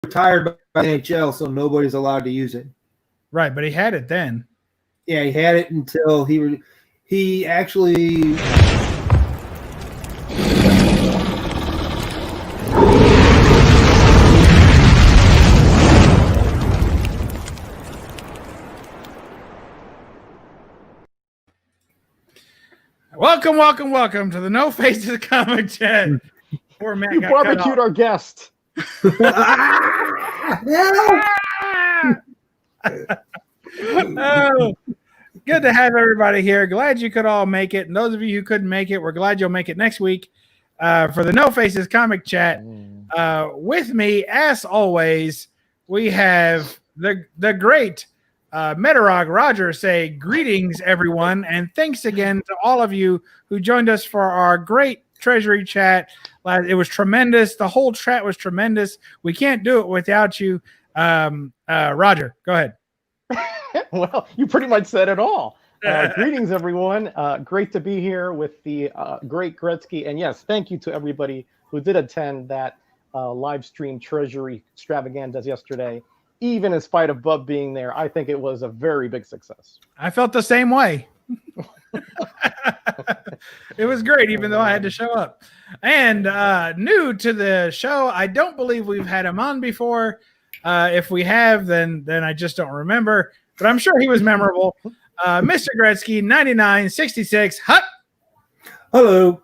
retired by the NHL, so nobody's allowed to use it. Right, but he had it then. Yeah, he had it until he actually. Welcome to the No Faces Comic Chat. Poor Matt You barbecued our guest. Oh, good to have everybody here. Glad you could all make it. And those of you who couldn't make it, we're glad you'll make it next week for the No Faces Comic Chat. With me, as always, we have the great Metarog Roger say greetings, everyone, and thanks again to all of you who joined us for our great Treasury chat. It was tremendous. The whole chat was tremendous. We can't do it without you. Roger, go ahead. Well, you pretty much said it all. Greetings, everyone. Great to be here with the great Gretzky. And yes, thank you to everybody who did attend that live stream Treasury extravaganzas yesterday. Even in spite of Bub being there, I think it was a very big success. I felt the same way. It was great, even though I had to show up. And new to the show, I don't believe we've had him on before. If we have, then I just don't remember. But I'm sure he was memorable. Mr. Gretzky, 9966. Hut. Hello.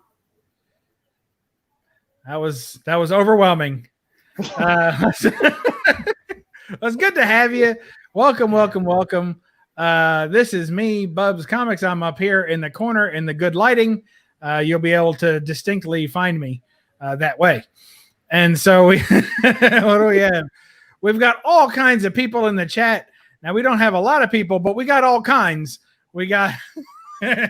That was overwhelming. It was good to have you. Welcome. This is me, BUB'S Comics. I'm up here in the corner in the good lighting. You'll be able to distinctly find me that way. And so what do we have? We've got all kinds of people in the chat. Now, we don't have a lot of people, but we got all kinds. We got, let's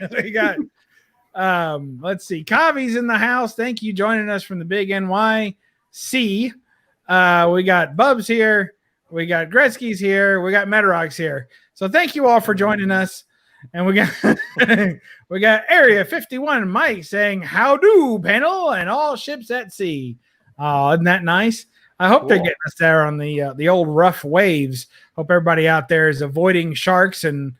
see. Kavi's in the house. Thank you joining us from the big NYC. We got BUB'S here. We got Gretzky's here. We got Metarog's here. So thank you all for joining us. And we got we got Area 51 Mike saying, "How do, panel, and all ships at sea." Oh, isn't that nice? I hope they're getting us there on the old rough waves. Hope everybody out there is avoiding sharks and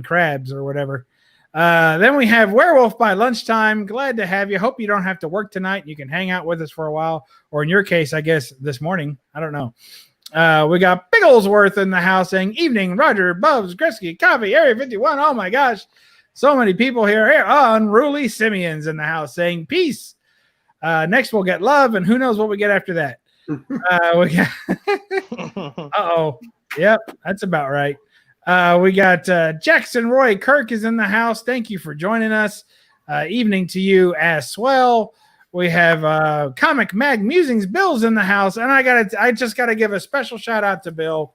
crabs or whatever. Then we have Werewolf by Lunchtime. Glad to have you. Hope you don't have to work tonight. You can hang out with us for a while. Or in your case, I guess, this morning. I don't know. We got Bigglesworth in the house saying, "Evening, Roger, BUB'S, Gretzky, Coffee, Area 51. Oh, my gosh. So many people here. Unruly Simeon's in the house saying, "Peace." Next, we'll get Love, and who knows what we get after that. We got uh-oh. Yep, that's about right. We got Jackson Roy Kirk is in the house. Thank you for joining us. Evening to you as well. We have Comic Mag Musings. Bill's in the house, and I just gotta give a special shout out to Bill.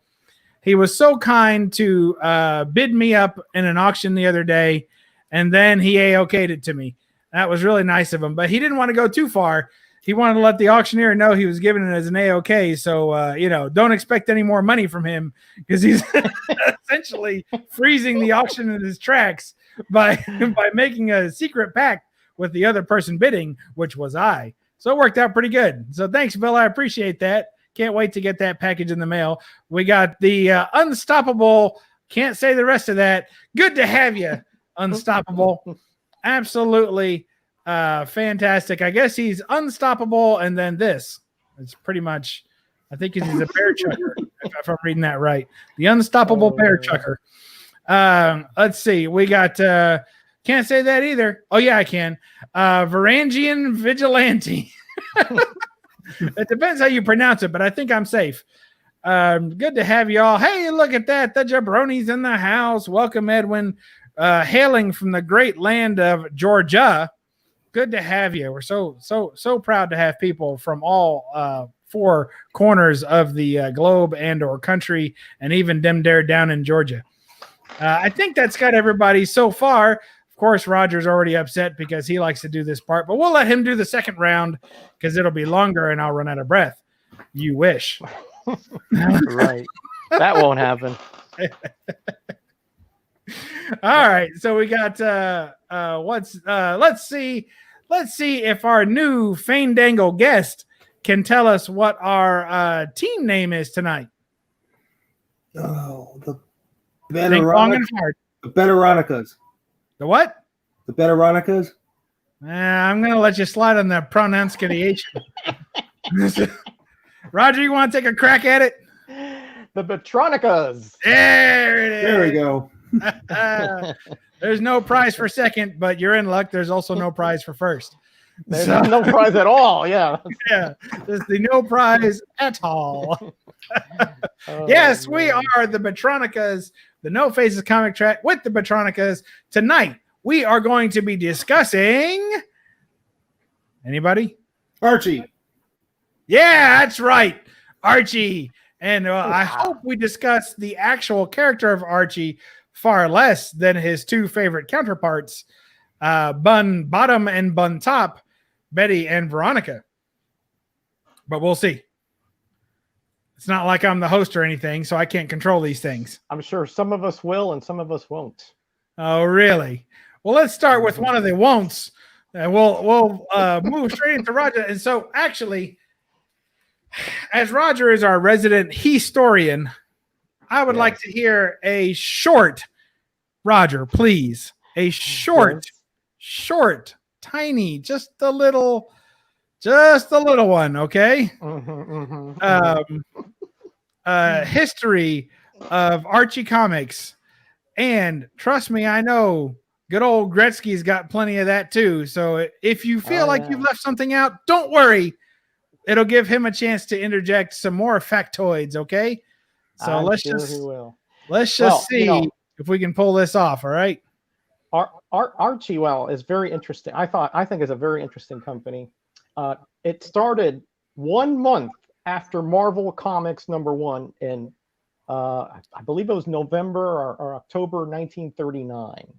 He was so kind to bid me up in an auction the other day, and then he A-okayed it to me. That was really nice of him, but he didn't want to go too far. He wanted to let the auctioneer know he was giving it as an A-OK. So, don't expect any more money from him because he's essentially freezing the auction in his tracks by making a secret pact with the other person bidding, which was I. So it worked out pretty good. So thanks, Bill. I appreciate that. Can't wait to get that package in the mail. We got the Unstoppable. Can't say the rest of that. Good to have you, Unstoppable. Absolutely fantastic. I guess he's unstoppable, and then this. It's pretty much, I think he's a bear chucker, if I'm reading that right. The Unstoppable bear chucker. Let's see. We got, can't say that either. Oh, yeah, I can. Varangian Vigilante. It depends how you pronounce it, but I think I'm safe. Good to have you all. Hey, look at that. The Jabroni's in the house. Welcome, Edwin. Hailing from the great land of Georgia. Good to have you. We're so proud to have people from all four corners of the globe and or country, and even them there down in Georgia. I think that's got everybody so far. Of course, Roger's already upset because he likes to do this part, but we'll let him do the second round because it'll be longer and I'll run out of breath. You wish. Right. That won't happen. All right, so we got let's see if our new Fandangle guest can tell us what our team name is tonight. Oh, the Think long and hard. The Bettronicas. The what? The Bettronicas. I'm going to let you slide on the pronunciation. Roger, you want to take a crack at it? The Bettronicas. There it is. There we go. There's no prize for second, but you're in luck. There's also no prize for first. There's no prize at all. Yeah. Yeah. There's no prize at all. Yes, man. we are the Bettronicas, the No Faces comic track with the Bettronicas. Tonight, we are going to be discussing. Anybody? Archie. Yeah, that's right. Archie. And I hope we discuss the actual character of Archie far less than his two favorite counterparts, Bun Bottom and Bun Top, Betty and Veronica. But we'll see. It's not like I'm the host or anything, so I can't control these things. I'm sure some of us will and some of us won't. Oh, really? Well, let's start with one of the won'ts, and we'll move straight into Roger. And so, actually, as Roger is our resident historian, I would like to hear a short, Roger, please, a short, tiny, just a little one, okay? History of Archie comics, and trust me, I know good old Gretzky's got plenty of that too. So if you feel like you've left something out, don't worry. It'll give him a chance to interject some more factoids, okay? So let's just see if we can pull this off, all right? Archie, is very interesting. I think it's a very interesting company. It started 1 month after Marvel Comics #1 in, I believe it was November or October 1939.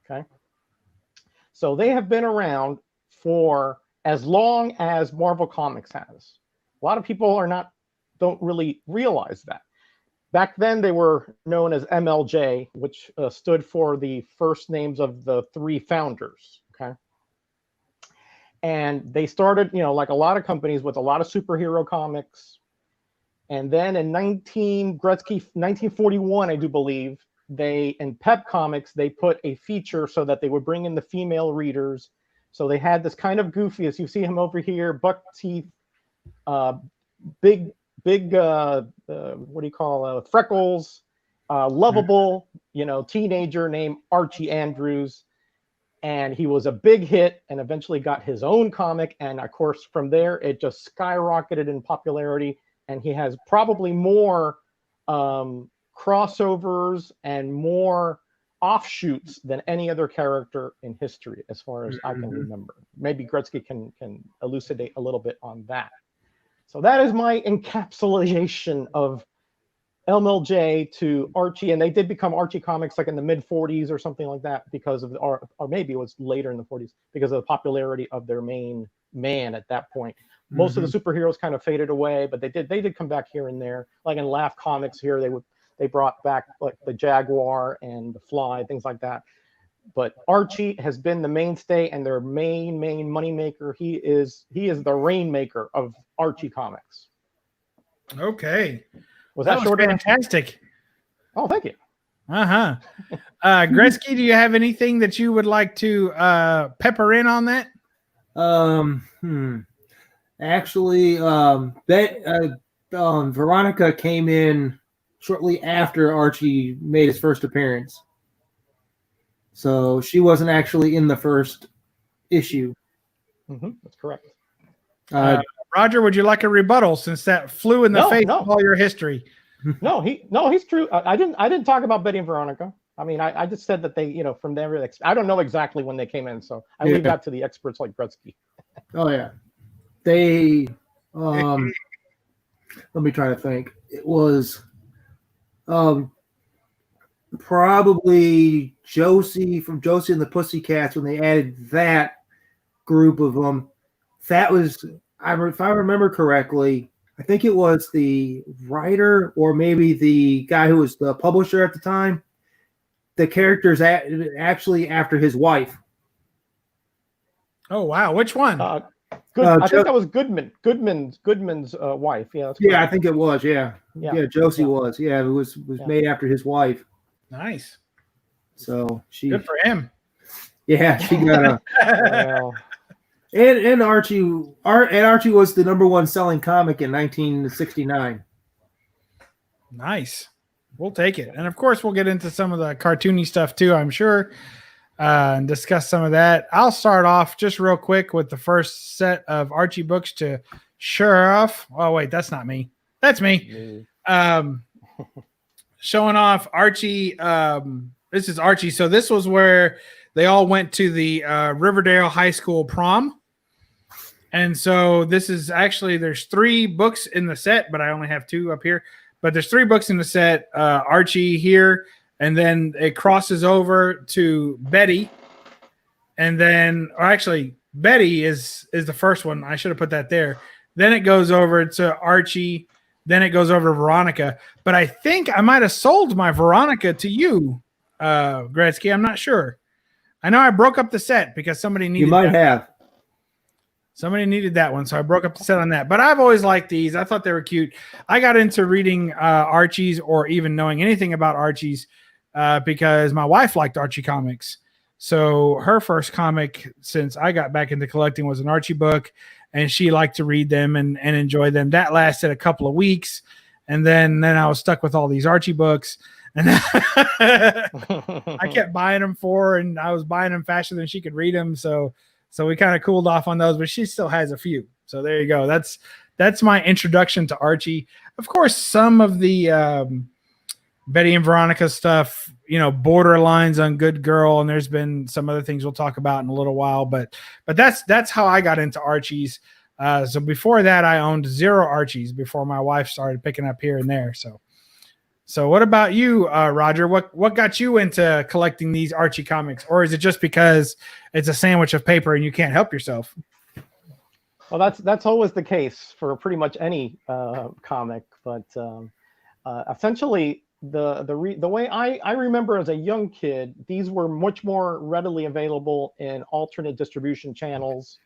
Okay, so they have been around for as long as Marvel Comics has. A lot of people don't really realize that. Back then, they were known as MLJ, which stood for the first names of the 3 founders. Okay, and they started, like a lot of companies, with a lot of superhero comics. And then in 1941, I do believe, in Pep Comics, they put a feature so that they would bring in the female readers. So they had this kind of goofy, as you see him over here, buck teeth, big, what do you call freckles, lovable, teenager named Archie Andrews. And he was a big hit and eventually got his own comic. And of course, from there, it just skyrocketed in popularity. And he has probably more crossovers and more offshoots than any other character in history, as far as I can remember. Maybe Gretzky can elucidate a little bit on that. So that is my encapsulation of MLJ to Archie, and they did become Archie Comics like in the mid 40s or something like that, because of, or maybe it was later in the 40s, because of the popularity of their main man at that point. Most of the superheroes kind of faded away, but they did come back here and there. Like in Laugh Comics here, they brought back like the Jaguar and the Fly, things like that. But Archie has been the mainstay and their main money maker. He is the rainmaker of Archie Comics. Okay. Was that short? Fantastic. Oh, thank you. Gretzky, do you have anything that you would like to pepper in on that? Actually, Veronica came in shortly after Archie made his first appearance. So she wasn't actually in the first issue. That's correct. Roger, would you like a rebuttal, since that flew in the face of all your history? No, he's true. I didn't talk about Betty and Veronica. I mean, I just said that they, from there, I don't know exactly when they came in, so I leave that to the experts like Gretzky. Oh yeah, they. Let me try to think. It was, probably Josie from Josie and the Pussycats, when they added that group of them. That was, if I remember correctly, I think it was the writer or maybe the guy who was the publisher at the time. The character's actually after his wife. Oh wow, which one? I think that was Goodman's wife. Yeah, that's yeah, correct. I think it was. Yeah, Josie was. Yeah, it was made after his wife. Nice. So she good for him. Yeah, she got a. And Archie was the #1 selling comic in 1969. Nice. We'll take it. And of course, we'll get into some of the cartoony stuff too, I'm sure, and discuss some of that. I'll start off just real quick with the first set of Archie books to show off. Oh, wait, that's not me. That's me. Showing off Archie. This is Archie. So this was where they all went to the Riverdale High School prom. And so this is actually, there's 3 books in the set, but I only have 2 up here. But there's 3 books in the set. Archie here, and then it crosses over to Betty. And then, or actually, Betty is the first one. I should have put that there. Then it goes over to Archie. Then it goes over to Veronica. But I think I might have sold my Veronica to you, Gretzky. I'm not sure. I know I broke up the set because somebody needed. You might have. Somebody needed that one, so I broke up the set on that. But I've always liked these. I thought they were cute. I got into reading Archie's or even knowing anything about Archie's because my wife liked Archie comics. So her first comic since I got back into collecting was an Archie book, and she liked to read them and enjoy them. That lasted a couple of weeks, and then I was stuck with all these Archie books. And I kept buying them for her, and I was buying them faster than she could read them. So we kind of cooled off on those, but she still has a few. So there you go. That's my introduction to Archie. Of course, some of the Betty and Veronica stuff, borderlines on Good Girl, and there's been some other things we'll talk about in a little while. But that's how I got into Archie's. So before that, I owned 0 Archies before my wife started picking up here and there. So what about you, Roger? What got you into collecting these Archie comics? Or is it just because it's a sandwich of paper and you can't help yourself? Well, that's always the case for pretty much any comic. But essentially, the way I remember as a young kid, these were much more readily available in alternate distribution channels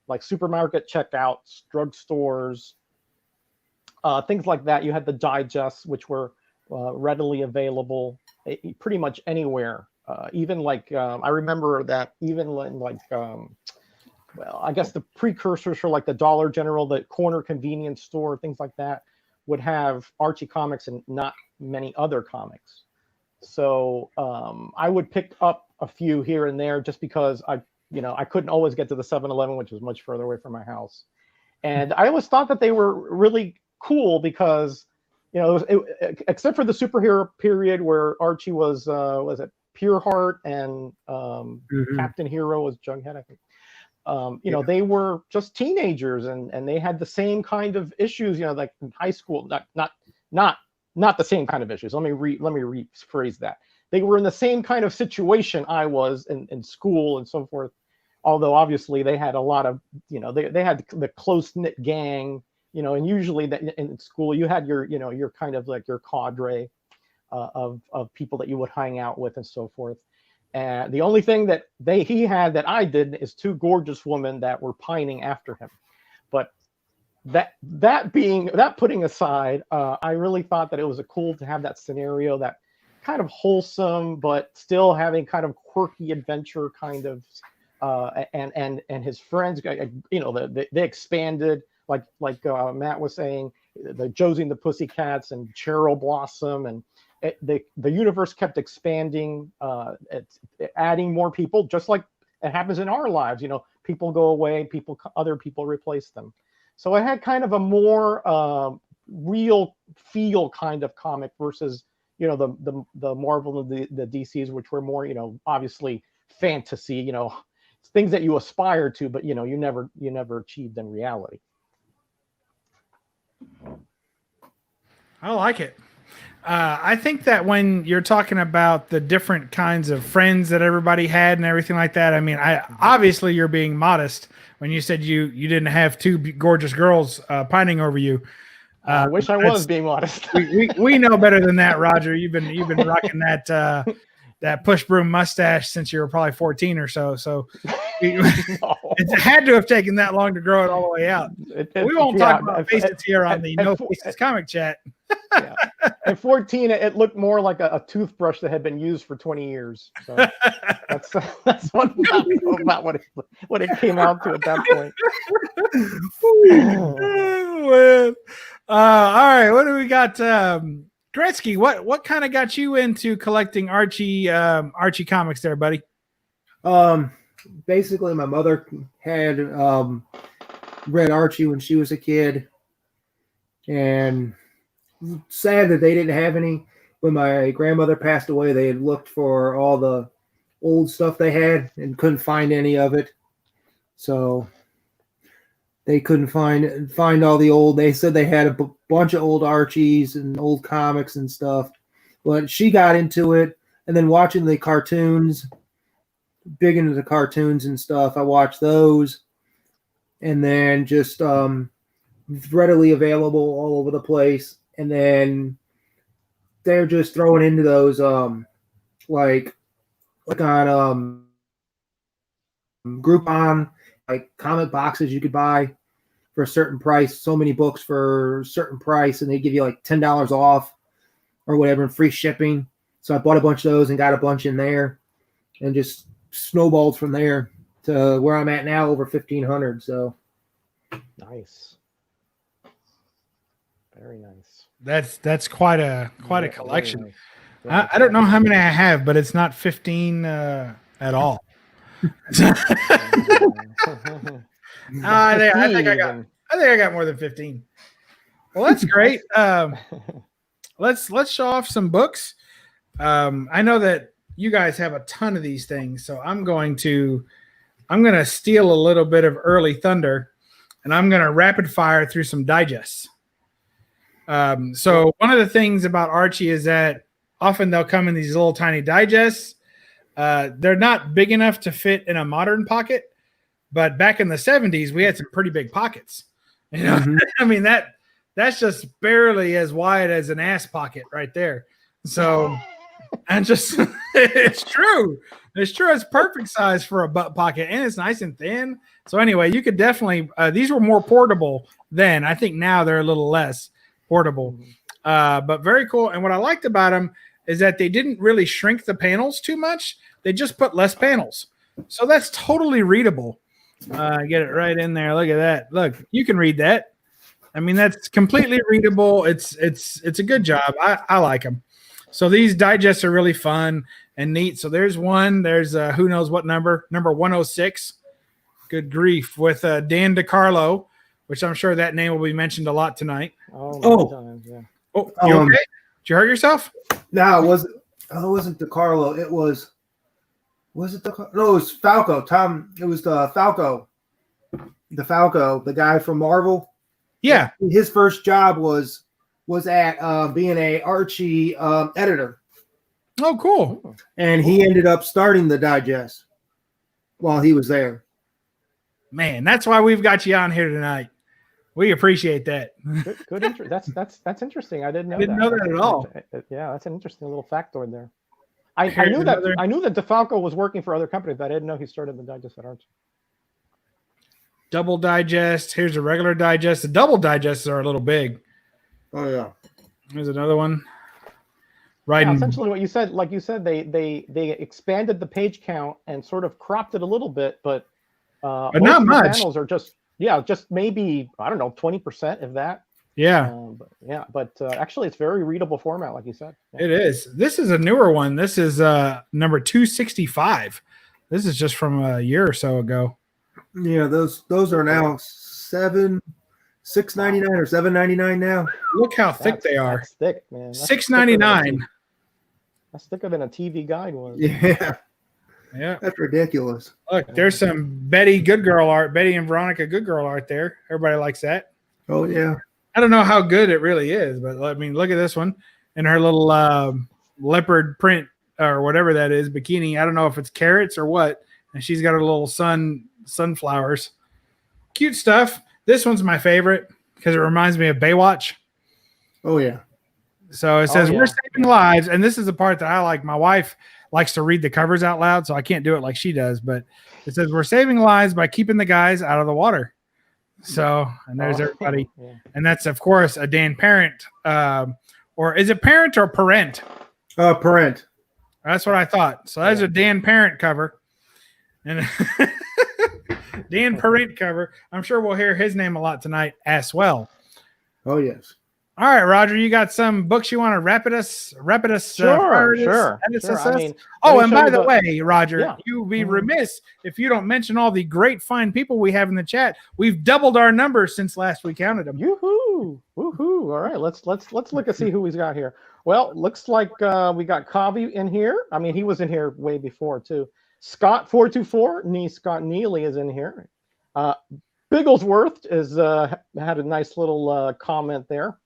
like supermarket checkouts, drugstores, things like that. You had the digests, which were readily available pretty much anywhere. Even like I remember that even in like well, I guess the precursors for like the Dollar General, the corner convenience store, things like that would have Archie comics and not many other comics. So I would pick up a few here and there just because I couldn't always get to the 7-Eleven, which was much further away from my house. And I always thought that they were really cool because except for the superhero period where Archie was it Pure Heart and Captain Hero was Jughead, I think. They were just teenagers and they had the same kind of issues, like in high school, not the same kind of issues. Let me rephrase that. They were in the same kind of situation I was in school and so forth. Although obviously they had a lot of, they had the close-knit gang, and usually that in school you had your kind of like your cadre of people that you would hang out with and so forth. And the only thing that he had that I didn't is 2 gorgeous women that were pining after him. But that putting aside, I really thought that it was cool to have that scenario, that kind of wholesome but still having kind of quirky adventure kind of, and his friends, they expanded. Like Matt was saying, the Josie and the Pussycats and Cheryl Blossom, and the universe kept expanding, adding more people, just like it happens in our lives. People go away, other people replace them. So it had kind of a more real feel kind of comic versus the Marvel and the DCs, which were more obviously fantasy, things that you aspire to, but you never achieved in reality. I like it. I think that when you're talking about the different kinds of friends that everybody had and everything like that, I mean, obviously you're being modest when you said you didn't have 2 gorgeous girls pining over you. I wish I was being modest. we know better than that, Roger. You've been rocking that that push broom mustache since you were probably 14 or so. So it had to have taken that long to grow it all the way out. We won't talk about faces here on the No Faces Comic Chat. Yeah. At 14, it looked more like a toothbrush that had been used for 20 years. So that's what about what it came out to at that point. All right, what do we got? Gretzky, what kind of got you into collecting Archie comics there, buddy? Basically, my mother had read Archie when she was a kid, and sad that they didn't have any. When my grandmother passed away, they had looked for all the old stuff they had and couldn't find any of it. So they couldn't find all the old. They said they had a bunch of old Archies and old comics and stuff. But she got into it, and then watching the cartoons, big into the cartoons and stuff. I watched those, and then just readily available all over the place. And then they're just throwing into those like on Groupon, like comic boxes you could buy for a certain price, so many books for a certain price, and they give you like $10 off or whatever and free shipping. So I bought a bunch of those and got a bunch in there, and just snowballed from there to where I'm at now, over 1,500. So nice, very nice. That's quite a collection. Nice. I don't know how many I have, but it's not 15 at all. I think I got more than 15. Well, that's great. Let's show off some books. I know that you guys have a ton of these things, so I'm going to steal a little bit of early thunder, and I'm going to rapid fire through some digests. So one of the things about Archie is that often they'll come in these little tiny digests. They're not big enough to fit in a modern pocket, but back in the 70s, we had some pretty big pockets. You know, mm-hmm. I mean, that's just barely as wide as an ass pocket right there. So, and just, it's true. It's true. It's perfect size for a butt pocket, and it's nice and thin. So anyway, you could definitely, these were more portable then. I think now they're a little less portable, but very cool. And what I liked about them is that they didn't really shrink the panels too much. They just put less panels. So that's totally readable. Get it right in there. Look at that. Look, you can read that. I mean, that's completely readable. It's a good job. I like them. So these digests are really fun and neat. So there's one. There's who knows what number 106. Good grief, with Dan DiCarlo, which I'm sure that name will be mentioned a lot tonight. Times, yeah. Oh, you okay? Did you hurt yourself? No, it wasn't DiCarlo. It was it DiCarlo? No, it was Falco. Tom. It was the Falco. The Falco, the guy from Marvel. Yeah. His first job was at being a Archie editor. Oh, cool. And he ended up starting the digest while he was there. Man, that's why we've got you on here tonight. We appreciate that. Good interest. That's interesting. I didn't know that at all. Yeah, that's an interesting little factoid there. I knew that DeFalco was working for other companies, but I didn't know he started the digest at Archie. Double digest. Here's a regular digest. The double digests are a little big. Oh yeah. Here's another one. Right. Yeah, essentially, what you said, like you said, they expanded the page count and sort of cropped it a little bit, but not much. Panels are just maybe, I don't know, 20% of that. Yeah. But actually, it's very readable format, like you said. Yeah. It is. This is a newer one. This is number 265. This is just from a year or so ago. Yeah, those are now $6.99 or $7.99 now. Look how thick they are. That's thick, man. $6.99. That's thicker than a TV guide was. Yeah. Yeah. That's ridiculous. Look, there's some Betty Good Girl art, Betty and Veronica Good Girl art there. Everybody likes that. Oh, yeah. I don't know how good it really is, but I mean, look at this one and her little leopard print or whatever that is, bikini. I don't know if it's carrots or what. And she's got her little sunflowers. Cute stuff. This one's my favorite because it reminds me of Baywatch. Oh, yeah. So it says, we're saving lives. And this is the part that I like. My wife likes to read the covers out loud, so I can't do it like she does. But it says we're saving lives by keeping the guys out of the water. So, and there's everybody, and that's of course a Dan Parent, or is it Parent or Parent? Parent. That's what I thought. So that's a Dan Parent cover, and Dan Parent cover. I'm sure we'll hear his name a lot tonight as well. Oh yes. All right, Roger, you got some books you want to wrap it us? Sure. I mean, and by the way, Roger, you'd be Mm-hmm. remiss if you don't mention all the great, fine people we have in the chat. We've doubled our numbers since last we counted them. Yoo-hoo. Woohoo. All right, let's look and see who we've got here. Well, looks like we got Kavi in here. I mean, he was in here way before too. Scott 424, Scott Neely is in here. Bigglesworth is had a nice little comment there.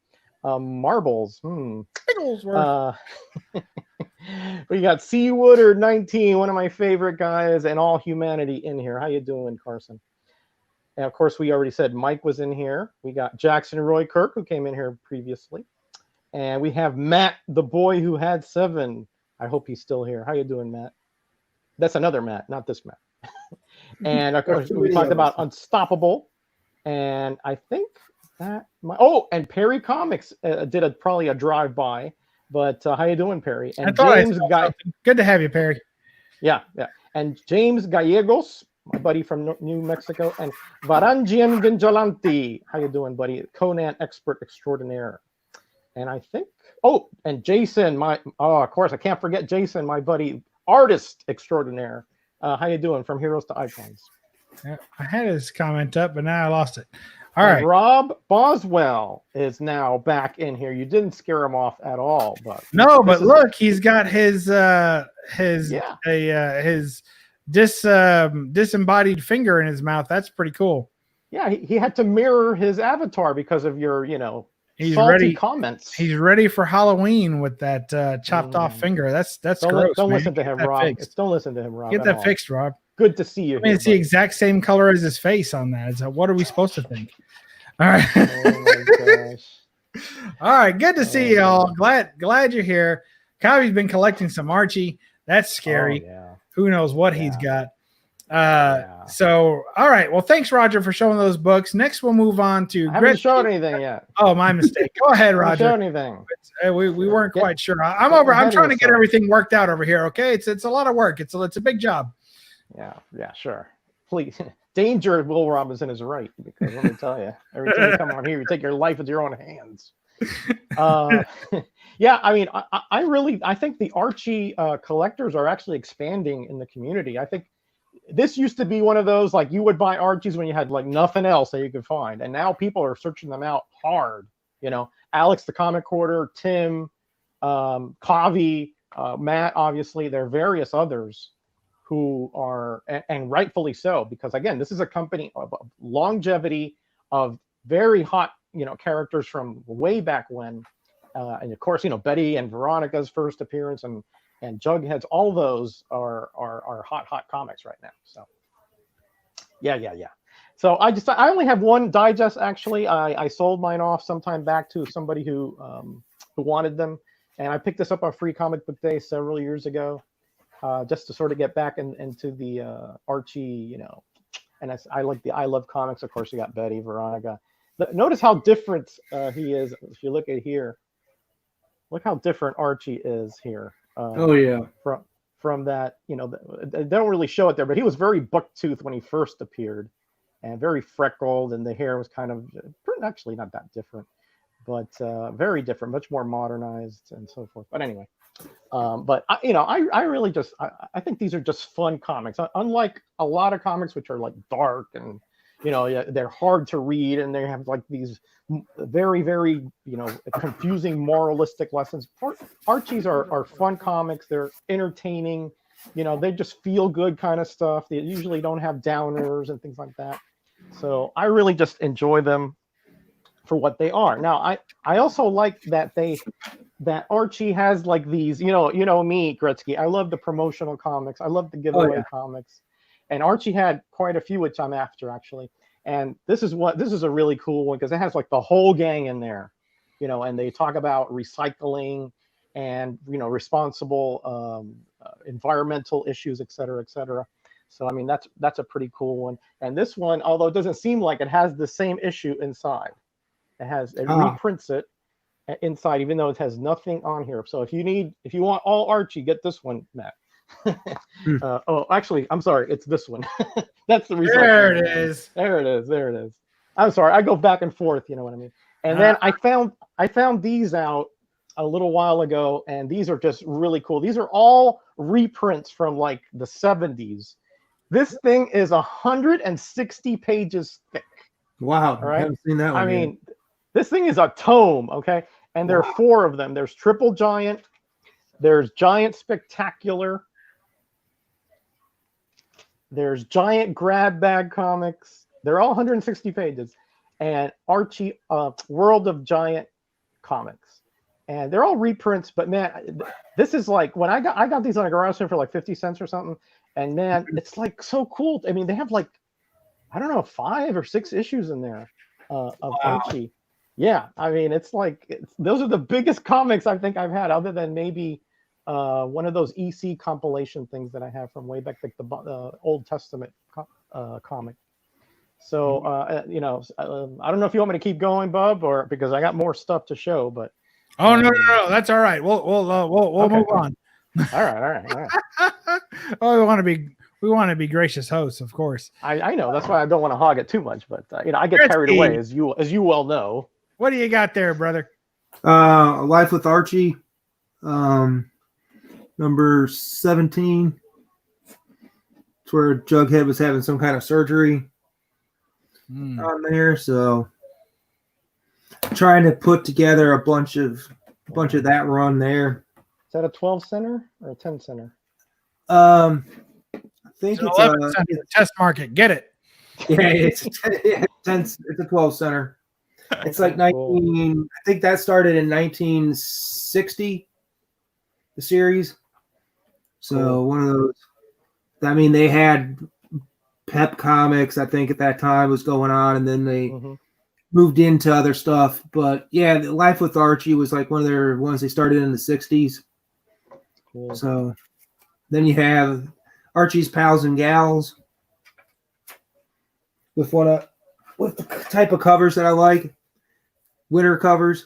Marbles. Bigglesworth. We got Seawooder 19, one of my favorite guys, and All Humanity in here. How you doing, Carson? And of course, we already said Mike was in here. We got Jackson Roy Kirk, who came in here previously. And we have Matt, the boy who had 7. I hope he's still here. How you doing, Matt? That's another Matt, not this Matt. And of course, we talked about Unstoppable. And I think that and Perry Comics did probably a drive-by. But how you doing, Perry? And James good to have you, Perry. Yeah. And James Gallegos, my buddy from New Mexico, and Varangian Vigilante. How you doing, buddy? Conan expert extraordinaire. And I think and Jason, of course, I can't forget Jason, my buddy, artist extraordinaire. How you doing? From Heroes to Icons. Yeah, I had his comment up, but now I lost it. All right. Rob Boswell is now back in here. You didn't scare him off at all, but look, he's got his disembodied finger in his mouth. That's pretty cool. Yeah, he had to mirror his avatar because of your, he's salty ready comments. He's ready for Halloween with that chopped off finger. That's gross. Don't listen to him, Rob. Don't listen to him, Rob. Get that fixed, Rob. Good to see you. It's the exact same color as his face on that. So what are we supposed to think? All right. Oh my gosh. All right. Good to see you all. Glad you're here. Kavi's been collecting some Archie. That's scary. Oh, yeah. Who knows what he's got. So, all right. Well, thanks, Roger, for showing those books. Next, we'll move on to. I haven't showed anything yet. Oh, my mistake. Go ahead, Roger. I haven't showed anything. We weren't quite sure. I'm trying to get everything worked out over here. Okay, it's a lot of work. It's a big job. Yeah, sure. Please, danger, Will Robinson is right, because let me tell you, every time you come on here, you take your life into your own hands. Yeah, I mean, I think the Archie collectors are actually expanding in the community. I think this used to be one of those, like, you would buy Archies when you had like nothing else that you could find, and now people are searching them out hard. Alex the Comic Quarter, Tim, Kavi, Matt, obviously, there are various others who are, and rightfully so, because again, this is a company of longevity, of very hot, characters from way back when, and of course, Betty and Veronica's first appearance, and Jughead's, all those are hot comics right now. So, yeah. So I only have one digest actually. I sold mine off sometime back to somebody who wanted them, and I picked this up on Free Comic Book Day several years ago. Just to sort of get back into the Archie, and I love comics. Of course, you got Betty, Veronica. Notice how different he is. If you look at here, look how different Archie is here. From that, they don't really show it there, but he was very bucktooth when he first appeared, and very freckled, and the hair was kind of actually not that different, but very different, much more modernized, and so forth. But anyway. But I really just I think these are just fun comics. Unlike a lot of comics which are like dark and they're hard to read, and they have like these very, very confusing moralistic lessons. Archies are fun comics. They're entertaining. They just feel good kind of stuff. They usually don't have downers and things like that. So I really just enjoy them for what they are. Now I also like that Archie has like these, me, Gretzky. I love the promotional comics. I love the giveaway comics. And Archie had quite a few, which I'm after actually. And this is a really cool one, because it has like the whole gang in there, and they talk about recycling and responsible environmental issues, et cetera, et cetera. So I mean that's a pretty cool one. And this one, although it doesn't seem like it, has the same issue inside. It reprints it inside, even though it has nothing on here. So if you want all Archie, get this one, Matt. Oh, actually, I'm sorry, it's this one. That's the reason. There it is. There it is. There it is. I'm sorry, I go back and forth. You know what I mean? And then I found these out a little while ago, and these are just really cool. These are all reprints from like the 70s. This thing is 160 pages thick. Wow, All right? I haven't seen that one. I mean, this thing is a tome, okay? And there are 4 of them. There's Triple Giant, there's Giant Spectacular, there's Giant Grab Bag Comics. They're all 160 pages. And Archie, World of Giant Comics. And they're all reprints, but man, this is like, when I got these on a garage sale for like 50 cents or something. And man, it's like so cool. I mean, they have like, I don't know, 5 or 6 issues in there of Archie. Yeah, I mean, it's like, those are the biggest comics I think I've had, other than maybe one of those EC compilation things that I have from way back, like the Old Testament comic. So, you know, I don't know if you want me to keep going, Bub, or because I got more stuff to show, but. Oh, no, that's all right. We'll okay. Move on. All right. Oh, we want to be gracious hosts, of course. I know, that's why I don't want to hog it too much, but you know, I get carried away, as you well know. What do you got there, brother? Life with Archie, number 17. It's where Jughead was having some kind of surgery on there, so trying to put together a bunch of that run there. Is that a 12 center or a 10 center? I think it's 11 center, test market. Get it? Yeah, it's a 12 center. It's like 19. I think that started in 1960. The series. So one of those. I mean, they had Pep Comics, I think, at that time was going on, and then they moved into other stuff. But yeah, Life with Archie was like one of their ones they started in the 60s. Cool. So then you have Archie's Pals and Gals with with the type of covers that I like. Winter covers.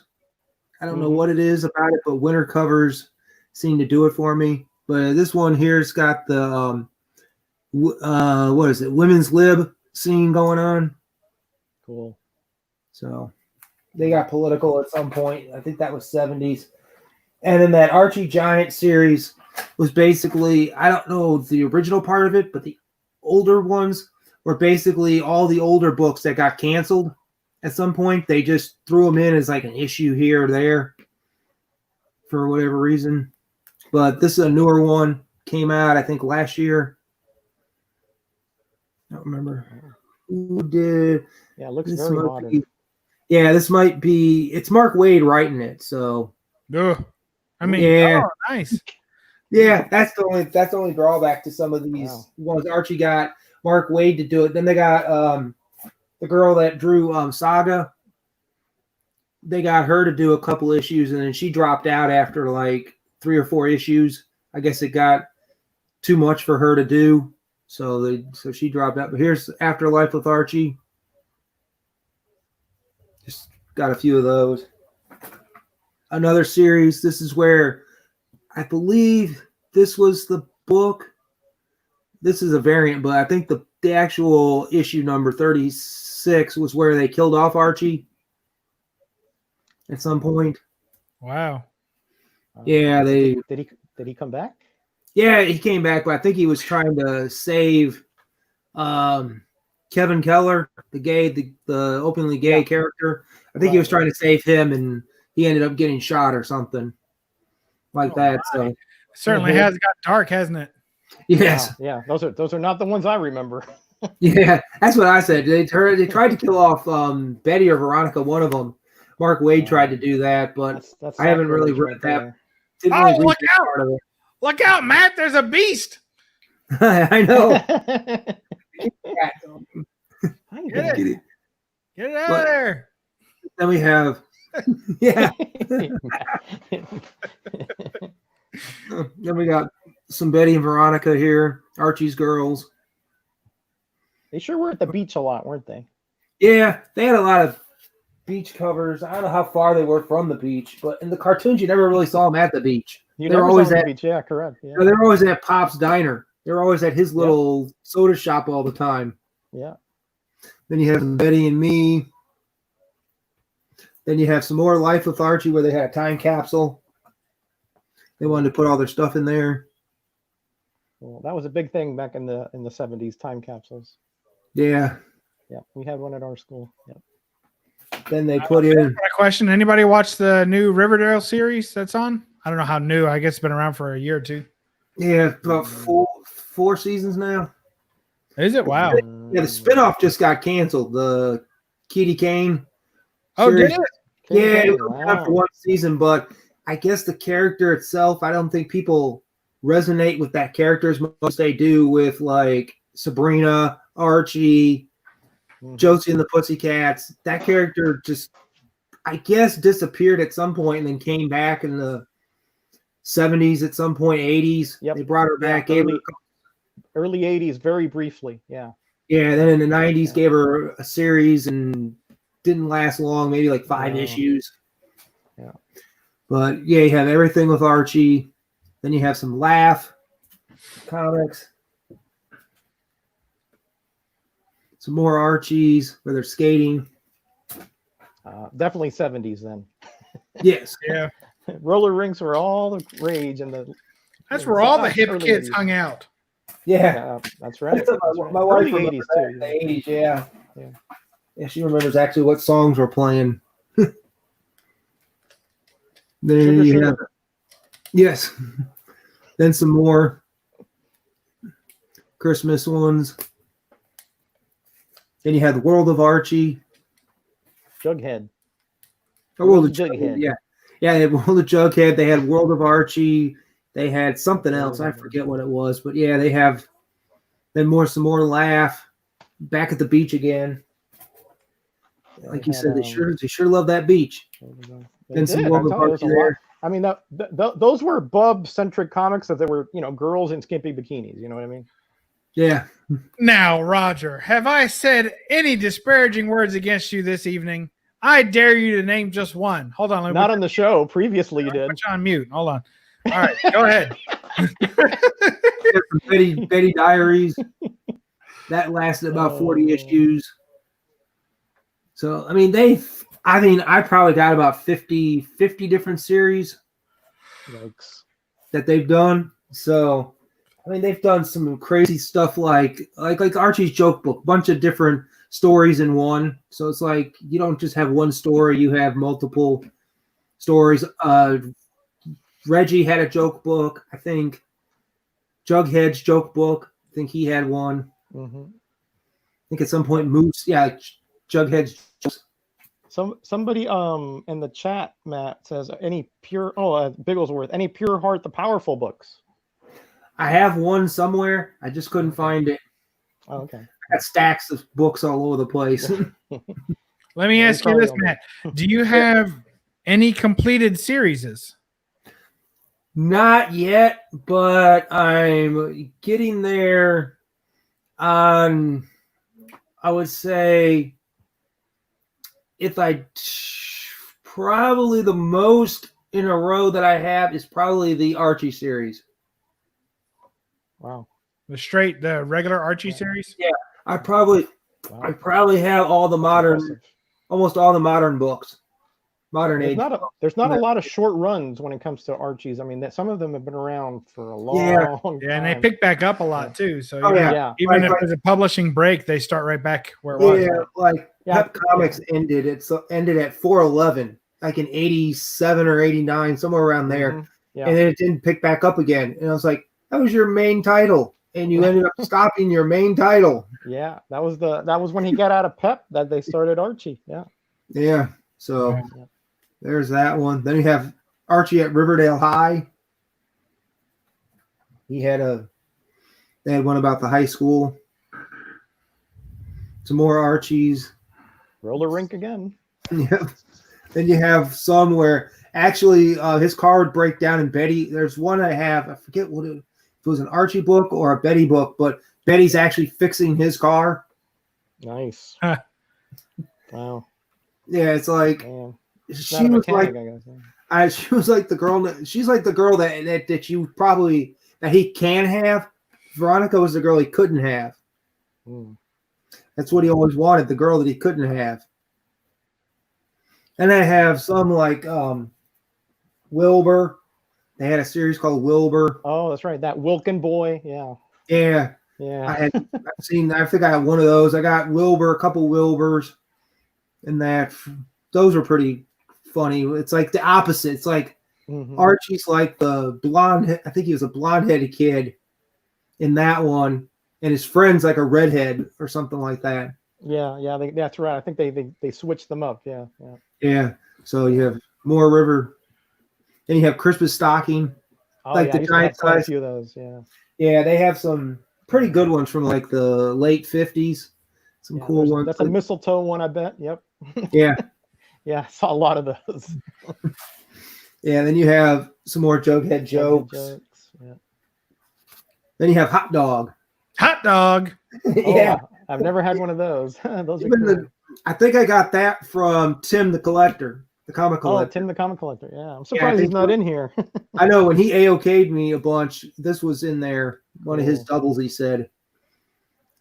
I don't know what it is about it, but winter covers seem to do it for me. But this one here's got the what is it? Women's lib scene going on. Cool. So they got political at some point. I think that was 70s. And then that Archie Giant series was basically, I don't know the original part of it, but the older ones were basically all the older books that got canceled at some point. They just threw them in as like an issue here or there for whatever reason. But this is a newer one. Came out, I think, last year. I don't remember who did. Yeah, it looks very modern. This might be. It's Mark Waid writing it, so. I mean, yeah, nice. Yeah, that's the only drawback to some of these ones. Archie got Mark Waid to do it. Then they got the girl that drew Saga. They got her to do a couple issues, and then she dropped out after like 3 or 4 issues. I guess it got too much for her to do, so she dropped out. But here's Afterlife with Archie. Just got a few of those. Another series. This is where I believe this was the book. This is a variant, but I think the actual issue number 36 was where they killed off Archie at some point. Wow. Yeah, did he come back? Yeah, he came back, but I think he was trying to save Kevin Keller, the openly gay character. I think he was trying to save him, and he ended up getting shot or something like that. So certainly has got dark, hasn't it? Yes. Yeah, those are not the ones I remember. Yeah, that's what I said. They tried to kill off Betty or Veronica, one of them. Mark Waid tried to do that, but that's I haven't really read that. Look out! Look out, Matt! There's a beast. I know. Get it out of there. Then we have, Then we got some Betty and Veronica here. Archie's girls. They sure were at the beach a lot, weren't they? Yeah, they had a lot of beach covers. I don't know how far they were from the beach, but in the cartoons, you never really saw them at the beach. You They were never always saw them at at the beach. Yeah, correct. Yeah. they were always at Pop's Diner. They were always at his little soda shop all the time. Yeah. Then you have Betty and Me. Then you have some more Life with Archie where they had a time capsule. They wanted to put all their stuff in there. Well, that was a big thing back in the 70s, time capsules. Yeah. Yeah, we had one at our school. Yeah. Then they put in. My question: anybody watch the new Riverdale series that's on? I don't know how new. I guess it's been around for a year or two. Yeah, about four seasons now. Is it? Wow. Yeah, the spinoff just got canceled. The Kitty Kane. Oh, series. did it? Yeah, it was Wow. on for one season, but I guess the character itself, I don't think people resonate with that character as much as they do with like Sabrina, Archie, Josie and the Pussycats. That character just, I guess, disappeared at some point and then came back in the 70s at some point, 80s. Yep. They brought her back. Gave her, Early 80s, very briefly. Yeah. yeah, then in the 90s, gave her a series and didn't last long, maybe like 5 issues. Yeah. But yeah, you have everything with Archie. Then you have some Laugh comics. Some more Archies where they're skating. Definitely 70s then. Yes. Yeah. Roller rinks were all the rage, and That's where all the hip early kids 80s. hung out. Yeah. Yeah, that's right. That's That's my, right. my wife Early remembers 80s that in too. the 80s, yeah. Yeah. Yeah, she remembers actually what songs were playing. Then Sugar, you sugar. have, yes. Then some more Christmas ones. Then you had the World of Archie. Jughead. Or World of Jughead. Jughead. Yeah. Yeah, they had World of Jughead. They had World of Archie. They had something else. I forget what it was. But yeah, they have then some more Laugh. Back at the beach again. Like you said, they sure love that beach. Then some World of Archie there. I mean, those were bub-centric comics that they were, girls in skimpy bikinis. You know what I mean? Yeah. Now, Roger, have I said any disparaging words against you this evening? I dare you to name just one. Hold on. Not on the show. Previously, you did. Put you on mute. Hold on. All right, go ahead. Betty Diaries. That lasted about 40 issues. So, I mean, I probably got about 50 different series Yikes. that they've done. So, I mean, they've done some crazy stuff like Archie's Joke Book, bunch of different stories in one. So it's like you don't just have one story, you have multiple stories. Reggie had a joke book, I think. Jughead's joke book, I think he had one. Mm-hmm. I think at some point Moose, Jughead's jokes. Somebody in the chat, Matt, says Bigglesworth, any Pure Heart the Powerful books? I have one somewhere. I just couldn't find it. Oh, okay. I got stacks of books all over the place. Let me ask you this, Matt. Do you have any completed series? Not yet, but I'm getting there on, I would say, probably the most in a row that I have is probably the Archie series. Wow. The regular Archie series? Yeah, I probably have all the almost all the modern books. Modern age. There's not a lot of short runs when it comes to Archies. I mean, some of them have been around for a long time. Yeah, and they pick back up a lot too. So even if there's a publishing break, they start right back where it was. Yeah, like Pep Comics ended. It ended at 411, like in 87 or 89, somewhere around there. Mm-hmm. Yeah. And then it didn't pick back up again. And I was like, that was your main title, and you ended up stopping your main title. Yeah, that was when he got out of Pep that they started Archie. Yeah. Yeah. So there's that one. Then you have Archie at Riverdale High. They had one about the high school. Some more Archies. Roller rink again. Yeah. Then you have some where actually his car would break down in Betty. There's one I have. I forget what it it was an Archie book or a Betty book, but Betty's actually fixing his car. Nice. Wow. Yeah, it's like Man. she was like she was like the girl. She's like the girl that you probably that he can have. Veronica was the girl he couldn't have. That's what he always wanted, the girl that he couldn't have. And I have some like Wilbur. They had a series called Wilbur. Oh, that's right. That Wilkin boy. Yeah. Yeah. Yeah. I think I have one of those. I got Wilbur, a couple Wilburs, and those are pretty funny. It's like the opposite. It's like Archie's like the blonde. I think he was a blonde-headed kid in that one, and his friend's like a redhead or something like that. Yeah. That's right. I think they switched them up. Yeah. Yeah. So you have Moore River, and you have Christmas Stocking, like the giant size. A few of those. Yeah. Yeah, they have some pretty good ones from like the late 50s. Some cool ones. That's a mistletoe one, I bet. Yep. Yeah. Yeah, I saw a lot of those. Yeah, then you have some more Jughead jokes. Yeah. Then you have Hot Dog. Hot Dog. Yeah. Oh, I've never had one of those. Those are cool. I think I got that from Tim the Collector, the comic collector. Oh, Tim the comic collector. Yeah, I'm surprised he's not in here. I know when he AOK'd me a bunch, this was in there. One of his doubles, he said.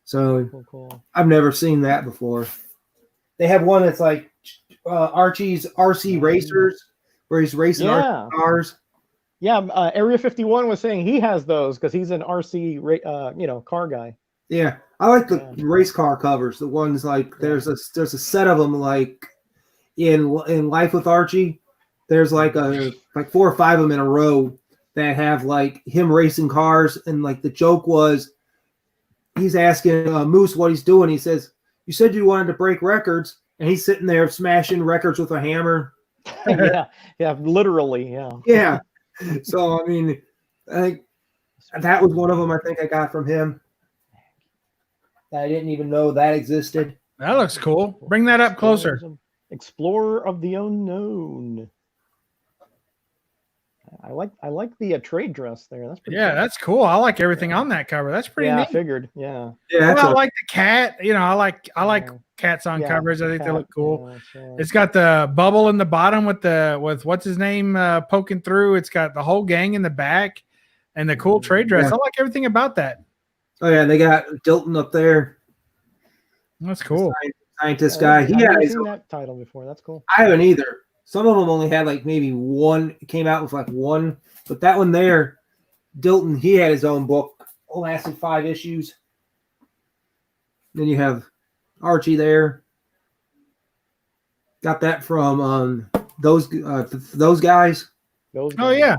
So cool. I've never seen that before. They have one that's like Archie's RC Racers, where he's racing RC cars. Yeah, Area 51 was saying he has those because he's an RC, car guy. Yeah, I like the race car covers. The ones like there's a set of them like in Life with Archie. There's like 4 or 5 of them in a row that have like him racing cars, and like the joke was he's asking Moose what he's doing. He says, "You said you wanted to break records," and he's sitting there smashing records with a hammer. yeah, literally, yeah. Yeah. So I mean, I think that was one of them. I think I got from him. I didn't even know that existed. That looks cool. Bring that up closer. Explorer of the Unknown. I like the trade dress there. That's pretty cool. That's cool. I like everything on that cover. That's pretty neat. I figured. Yeah. Yeah. I like the cat. I like cats on covers. I think they look cool. It's got the bubble in the bottom with what's his name poking through. It's got the whole gang in the back and the cool trade dress. I like everything about that. Oh yeah, they got Dilton up there. That's cool. Scientist guy. I've never seen that title before. That's cool. I haven't either. Some of them only had like maybe one. Came out with like one, but that one there, Dilton, he had his own book. Lasted 5 issues. Then you have Archie there. Got that from those guys. Yeah,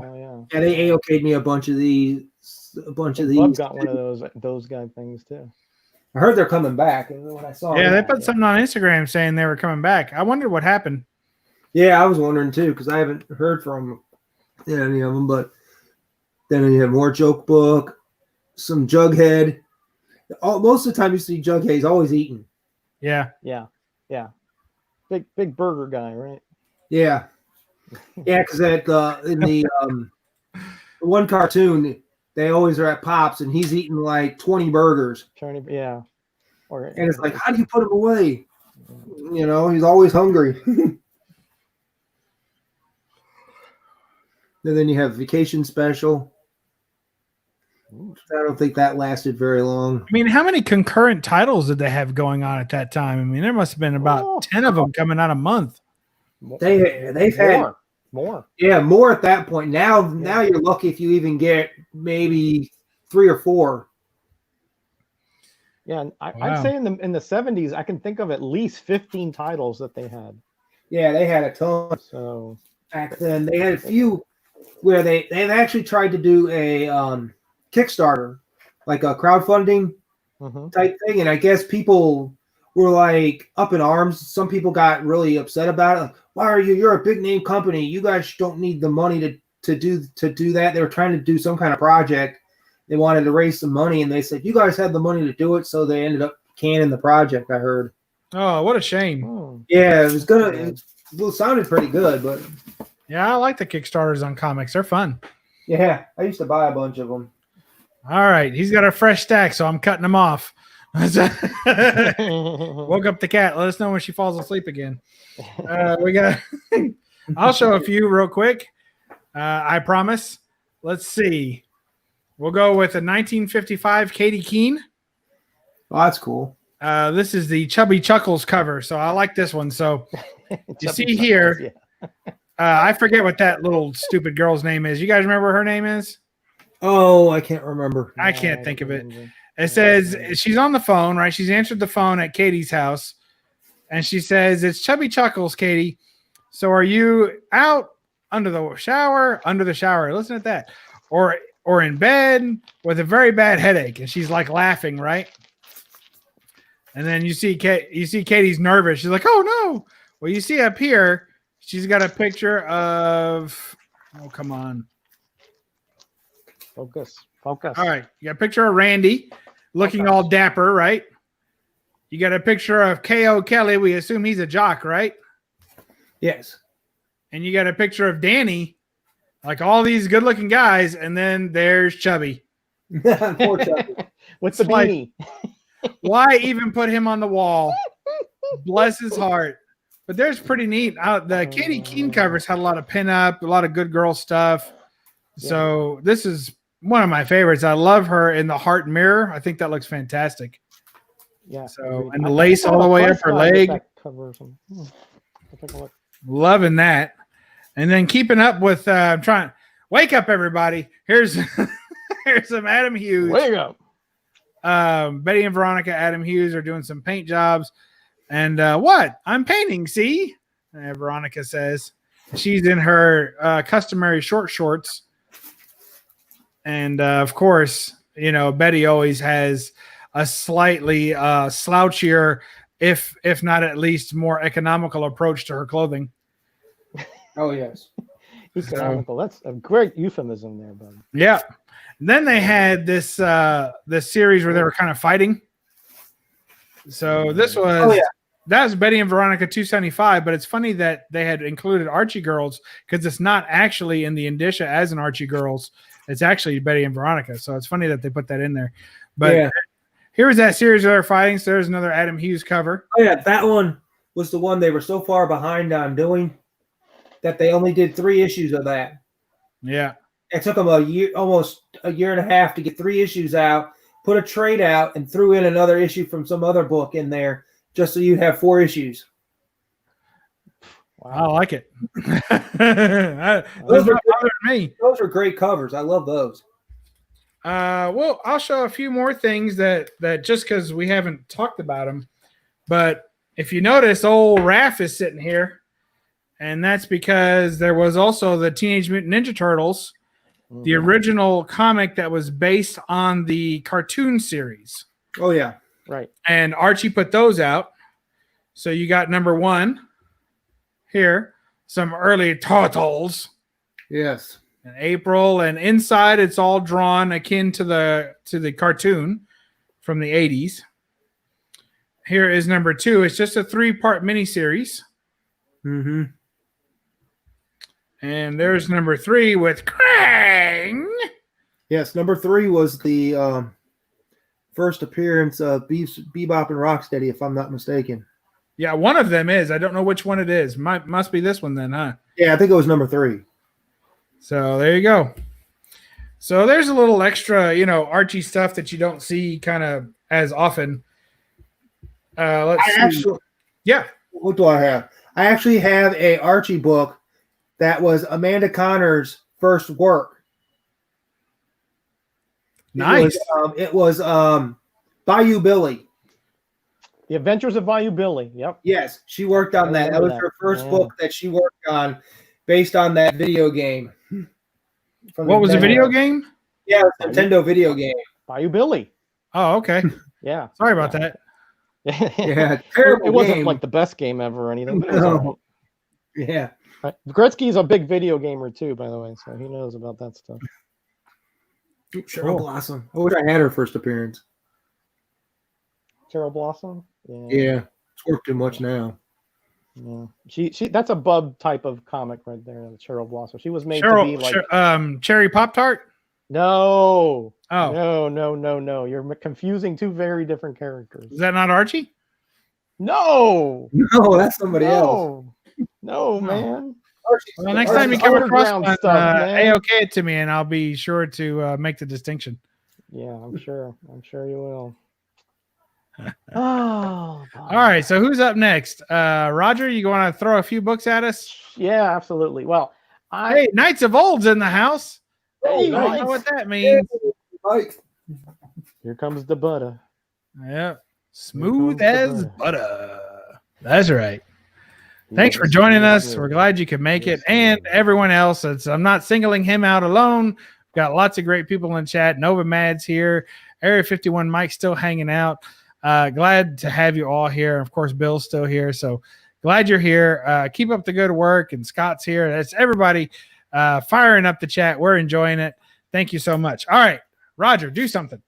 they AOK'd me a bunch of these. Bub got one of those guy things too. I heard they're coming back. When I saw they put something on Instagram saying they were coming back. I wondered what happened. Yeah, I was wondering too because I haven't heard from any of them. But then you have more joke book, some Jughead. Most of the time you see Jughead, he's always eating. Yeah. Big burger guy, right? Yeah, because in the one cartoon, they always are at Pops, and he's eating like 20 burgers. And it's like, how do you put him away? He's always hungry. And then you have Vacation Special. I don't think that lasted very long. I mean, how many concurrent titles did they have going on at that time? I mean, there must have been about 10 of them coming out a month. They've had more. Yeah, more at that point. Now you're lucky if you even get maybe 3 or 4. Yeah, I'd say in the 70s, I can think of at least 15 titles that they had. Yeah, they had a ton. So back then, they had a few where they've actually tried to do a Kickstarter, like a crowdfunding type thing, and I guess people were like up in arms. Some people got really upset about it. Like, why are you? You're a big name company. You guys don't need the money to do that. They were trying to do some kind of project. They wanted to raise some money, and they said you guys had the money to do it, so they ended up canning the project. I heard. Oh, what a shame! Yeah, it was gonna. It sounded pretty good, but yeah, I like the Kickstarters on comics. They're fun. Yeah, I used to buy a bunch of them. All right, he's got a fresh stack, so I'm cutting him off. Woke up the cat. Let us know when she falls asleep again. We got. I'll show a few real quick. I promise. Let's see. We'll go with a 1955 Katie Keene. Oh, that's cool. This is the Chubby Chuckles cover, so I like this one. So you see here, I forget what that little stupid girl's name is. You guys remember what her name is? Oh, I can't remember. I can't think of it. It says she's on the phone, right? She's answered the phone at Katie's house, and she says, "It's Chubby Chuckles, Katie. So are you out under the shower? Under the shower. Listen at that. Or in bed with a very bad headache." And she's like laughing, right? And then you see Katie's nervous. She's like, "Oh no!" Well, you see up here, she's got a picture of. Oh, come on. Focus. All right, you got a picture of Randy looking all dapper, right? You got a picture of K.O. Kelly. We assume he's a jock, right? Yes. And you got a picture of Danny, like all these good-looking guys, and then there's Chubby. Poor Chubby. With the beanie. Why even put him on the wall? Bless his heart. But there's pretty neat. The Katie Keene covers had a lot of pinup, a lot of good girl stuff. So this is one of my favorites. I love her in the heart mirror. I think that looks fantastic. Yeah. So and the lace all the way up her leg. Loving that. And then keeping up with trying. Wake up, everybody. Here's some Adam Hughes. Wake up. Betty and Veronica, Adam Hughes are doing some paint jobs. And what? I'm painting, see? Veronica says. She's in her customary short shorts. And of course, you know, Betty always has a slightly slouchier, if not at least more economical approach to her clothing. Oh, yes. Economical. That's a great euphemism there, bud. Yeah. And then they had this series where they were kind of fighting. So this was that was Betty and Veronica 275, but it's funny that they had included Archie Girls because it's not actually in the indicia as an Archie Girls. It's actually Betty and Veronica. So it's funny that they put that in there. But here was that series where they're fighting. So there's another Adam Hughes cover. Oh, yeah. That one was the one they were so far behind on doing that they only did 3 issues of that. Yeah. It took them almost a year and a half to get 3 issues out, put a trade out, and threw in another issue from some other book in there just so you'd have 4 issues. Wow. I like it. Those are great covers. I love those. Well, I'll show a few more things that just because we haven't talked about them. But if you notice, old Raph is sitting here. And that's because there was also the Teenage Mutant Ninja Turtles, the original comic that was based on the cartoon series. Oh, yeah. Right. And Archie put those out. So you got number 1 here, some early Turtles. Yes. In April, and inside it's all drawn akin to the cartoon from the 80s. Here is number 2. It's just a 3-part miniseries. Mm-hmm. And there's number 3 with Krang. Yes, number 3 was the first appearance of Bebop and Rocksteady, if I'm not mistaken. Yeah, one of them is. I don't know which one it is. Must be this one then, huh? Yeah, I think it was number 3. So there you go. So there's a little extra, Archie stuff that you don't see kind of as often. Let's see. What do I have? I actually have a Archie book that was Amanda Connor's first work. Nice. It was Bayou Billy. The Adventures of Bayou Billy. Yep. Yes, she worked on that. That was her first book that she worked on based on that video game. What was the video game? Yeah, it was a Nintendo video game. Bayou Billy. Oh, okay. Yeah. Sorry about that. Yeah. Terrible it wasn't game. like the best game ever or anything. But No. Yeah. right. Gretzky's a big video gamer too, by the way, so he knows about that stuff. Cheryl Blossom. I wish I had her first appearance. Cheryl Blossom? Yeah. It's worked too much now. Yeah. She that's a bub type of comic right there, Cheryl Blossom. She was made to be like Cherry Pop Tart? No. Oh. No. You're confusing two very different characters. Is that not Archie? No. No, that's somebody else. No, man. Well, next time you come across underground one, stuff, man. A-OK it to me, and I'll be sure to make the distinction. Yeah, I'm sure you will. Oh, all right. So who's up next? Roger, you want to throw a few books at us? Yeah, absolutely. Well, hey, Knights of Old's in the house. Hey, I don't know what that means. Here comes the butter. Yeah, smooth as butter. That's right. Thanks for joining us. We're glad you could make it, and everyone else. I'm not singling him out alone. We've got lots of great people in chat. Nova Mad's here. Area 51 Mike's still hanging out. Glad to have you all here. Of course, Bill's still here. So glad you're here. Keep up the good work. And Scott's here. That's everybody firing up the chat. We're enjoying it. Thank you so much. All right, Roger, do something.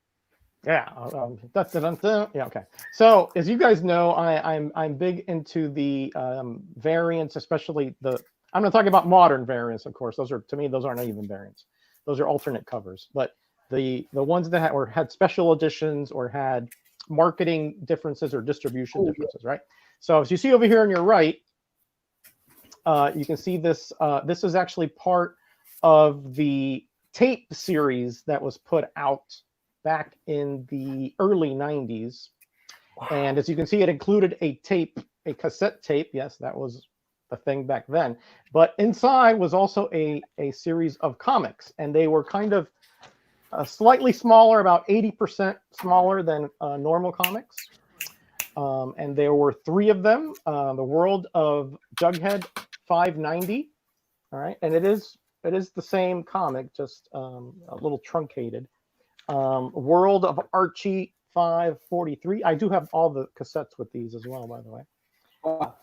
Yeah. Yeah. Okay. So as you guys know, I'm big into the variants, especially I'm not talking about modern variants, of course. Those aren't even variants. Those are alternate covers. But the ones that had special editions or had marketing differences or distribution differences, right? So as you see over here on your right, you can see this. This is actually part of the tape series that was put out back in the early 90s. Wow. And as you can see, it included a cassette tape. Yes, that was the thing back then. But inside was also a series of comics, and they were kind of slightly smaller, about 80% smaller than normal comics. And there were 3 of them. The World of Jughead 590. All right, and it is the same comic, just a little truncated. World of Archie 543. I do have all the cassettes with these as well, by the way. Wow.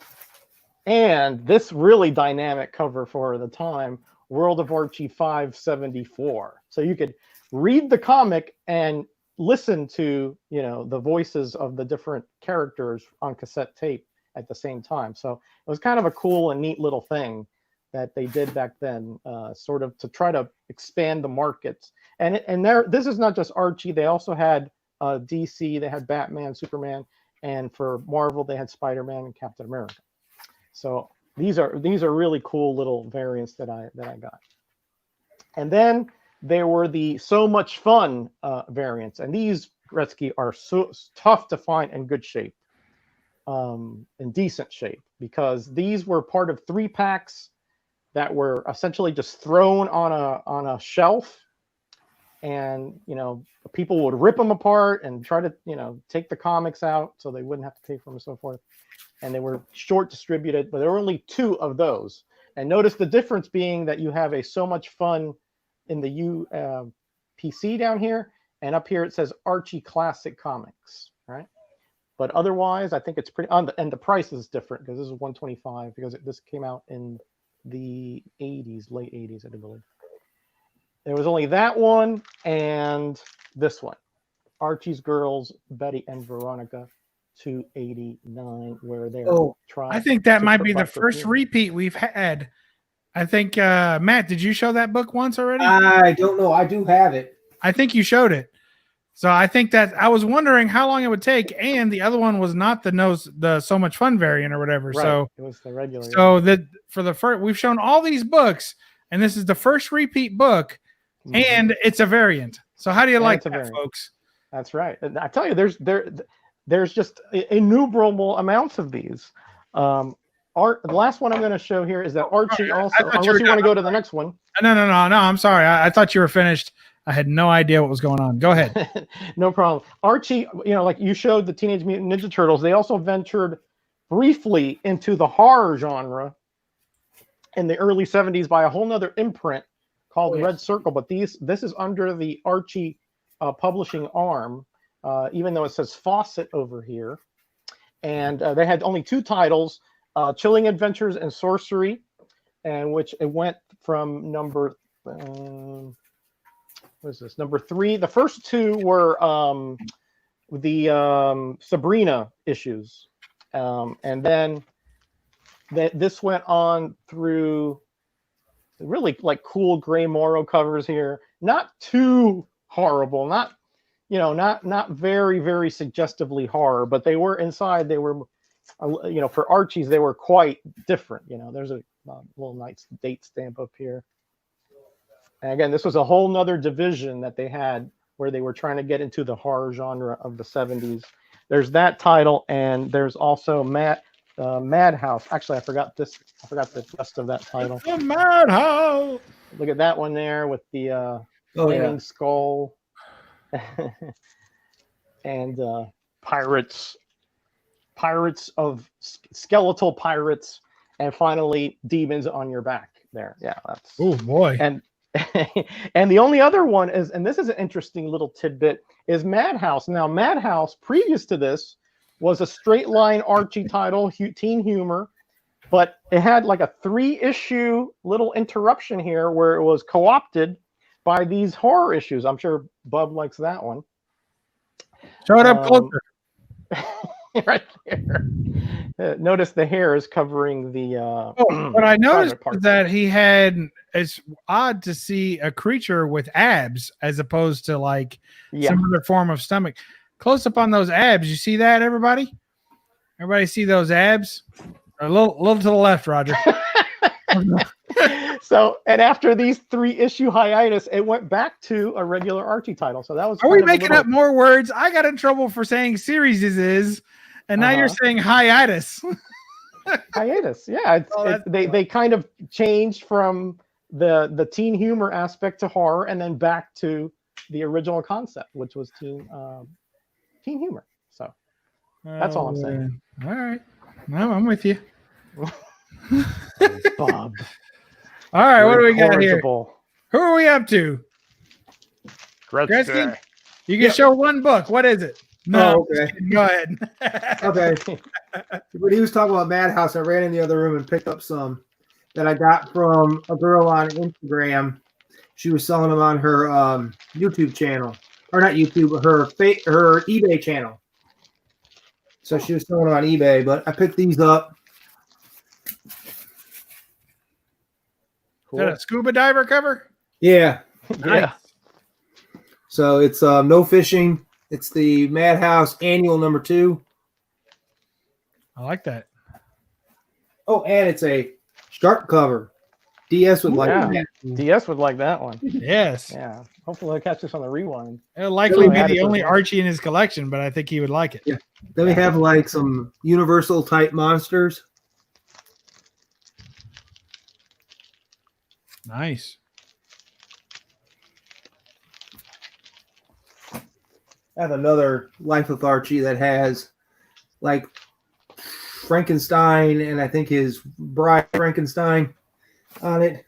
And this really dynamic cover for the time, World of Archie 574. So you could read the comic and listen to, the voices of the different characters on cassette tape at the same time. So it was kind of a cool and neat little thing that they did back then, sort of to try to expand the markets. And this is not just Archie. They also had DC. They had Batman, Superman, and for Marvel they had Spider-Man and Captain America. So these are really cool little variants that I got. And then there were the So Much Fun variants, and these, Gretzky, are so tough to find in good shape, in decent shape, because these were part of 3 packs that were essentially just thrown on a shelf, and people would rip them apart and try to take the comics out so they wouldn't have to pay for them and so forth. And they were short distributed, but there were only 2 of those. And notice the difference being that you have a So Much Fun in the PC down here, and up here it says Archie Classic Comics, right? But otherwise, I think it's pretty. And the price is different because this is $125 because this came out in the 80s, late 80s, I believe. There was only that one and this one, Archie's Girls, Betty and Veronica, 289, where they're trying. I think that might be the first repeat we've had. I think Matt, did you show that book once already? I don't know. I do have it. I think you showed it. So I think that I was wondering how long it would take, and the other one was not the So Much Fun variant or whatever. Right. So it was the regular. So that for the first, we've shown all these books, and this is the first repeat book, and it's a variant. So how do you like that, folks? That's right. And I tell you, there's just innumerable amounts of these. The last one I'm going to show here is that Archie also. Unless you want to go to the next one. No. I'm sorry. I thought you were finished. I had no idea what was going on. Go ahead. No problem. Archie, like you showed the Teenage Mutant Ninja Turtles, they also ventured briefly into the horror genre in the early 70s by a whole nother imprint called Red Circle. But this is under the Archie publishing arm, even though it says Fawcett over here. And they had only 2 titles, Chilling Adventures and Sorcery, and which it went from number... what is this? Number 3. The first 2 were the Sabrina issues. And then this went on through really like cool gray Moro covers here. Not too horrible, not not very, very suggestively horror, but they were inside. They were, for Archie's, they were quite different. There's a little nice date stamp up here. And again, this was a whole nother division that they had where they were trying to get into the horror genre of the 70s. There's that title, and there's also Madhouse. Actually, I forgot the rest of that title. The Madhouse. Look at that one there with the flaming skull. And pirates of skeletal pirates, and finally demons on your back there. Yeah, that's oh boy. And and the only other one is, and this is an interesting little tidbit, is Madhouse. Now Madhouse, previous to this, was a straight line Archie title, teen humor, but it had like a 3-issue little interruption here where it was co-opted by these horror issues. I'm sure Bub likes that one. Show it up closer. Right here. Notice the hair is covering the. What I noticed is that he had. It's odd to see a creature with abs as opposed to like some other form of stomach. Close up on those abs. You see that, everybody? Everybody see those abs? A little to the left, Roger. So, and after these 3-issue hiatus, it went back to a regular Archie title. So that was. Are we making up more words? I got in trouble for saying series is, and now you're saying hiatus. Hiatus, yeah. They kind of changed from the teen humor aspect to horror, and then back to the original concept, which was teen humor. So that's all I'm saying. All right, no, I'm with you. Bob. All right, what do we got here? Who are we up to? Gretzky? You can show one book. What is it? No, okay. Go ahead. Okay. When he was talking about Madhouse, I ran in the other room and picked up some that I got from a girl on Instagram. She was selling them on her YouTube channel, or not YouTube, but her eBay channel. So she was selling them on eBay, but I picked these up. Cool. Is that a scuba diver cover? Yeah. Nice. Yeah. So it's no fishing. It's the Madhouse Annual #2. I like that. Oh, and it's a sharp cover. DS would like that. DS would like that one. Yes. Yeah. Hopefully I'll catch this on the rewind. It'll likely be the only Archie in his collection, but I think he would like it. Yeah. Then we have like some Universal type monsters. Nice. I have another Life with Archie that has like Frankenstein and I think his bride Frankenstein on it.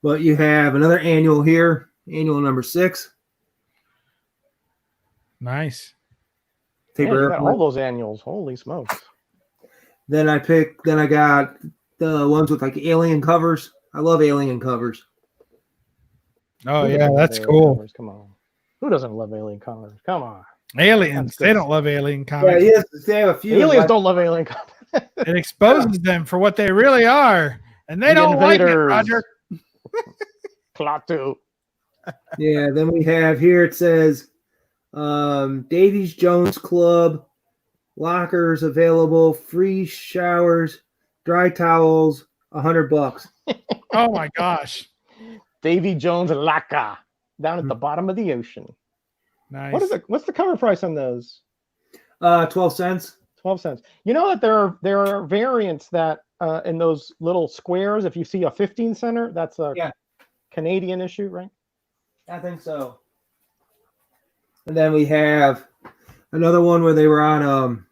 But you have another annual here, annual #6. Nice. You got all those annuals. Holy smokes. Then I got the ones with like alien covers. I love alien covers. Oh yeah, that's cool. Covers? Come on. Who doesn't love alien covers? Come on. Aliens. They don't love alien comics. Yeah, yes, they have a few. Aliens don't love alien comics. It exposes them for what they really are. And they don't like it, Roger. Plot 2. Yeah, then we have here it says Davies Jones Club, lockers available, free showers, dry towels, $100. Oh my gosh. Davy Jones Locker down at the bottom of the ocean. Nice. What's the cover price on those? 12 cents. 12 cents. You know that there are variants that in those little squares, if you see a 15 center, that's a Canadian issue, right? I think so. And then we have another one where they were on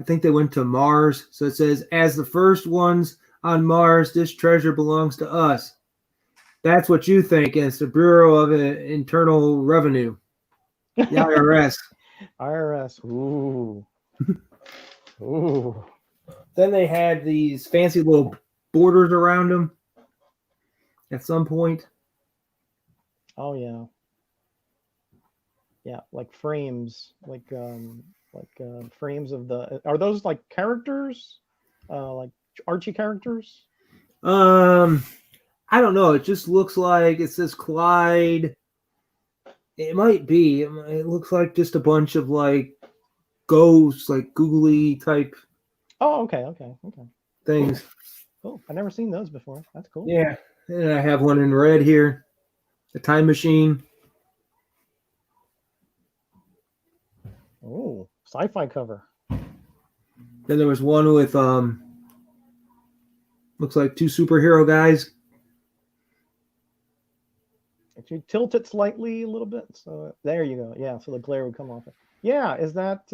I think they went to Mars. So it says, as the first ones on Mars, this treasure belongs to us. That's what you think. And it's the Bureau of Internal Revenue. The IRS. IRS. Ooh. Ooh. Then they had these fancy little borders around them at some point. Oh yeah. Yeah, like frames, like frames of the. Are those like characters, like Archie characters? I don't know. It just looks like it says Clyde. It might be. It looks like just a bunch of like ghosts, like googly type Oh, okay. things. Oh, I've never seen those before. That's cool. Yeah. And I have one in red here. A time machine. Oh, sci-fi cover. Then there was one with looks like two superhero guys. If you tilt it slightly a little bit, so there you go. Yeah, so the glare would come off it. Yeah, is that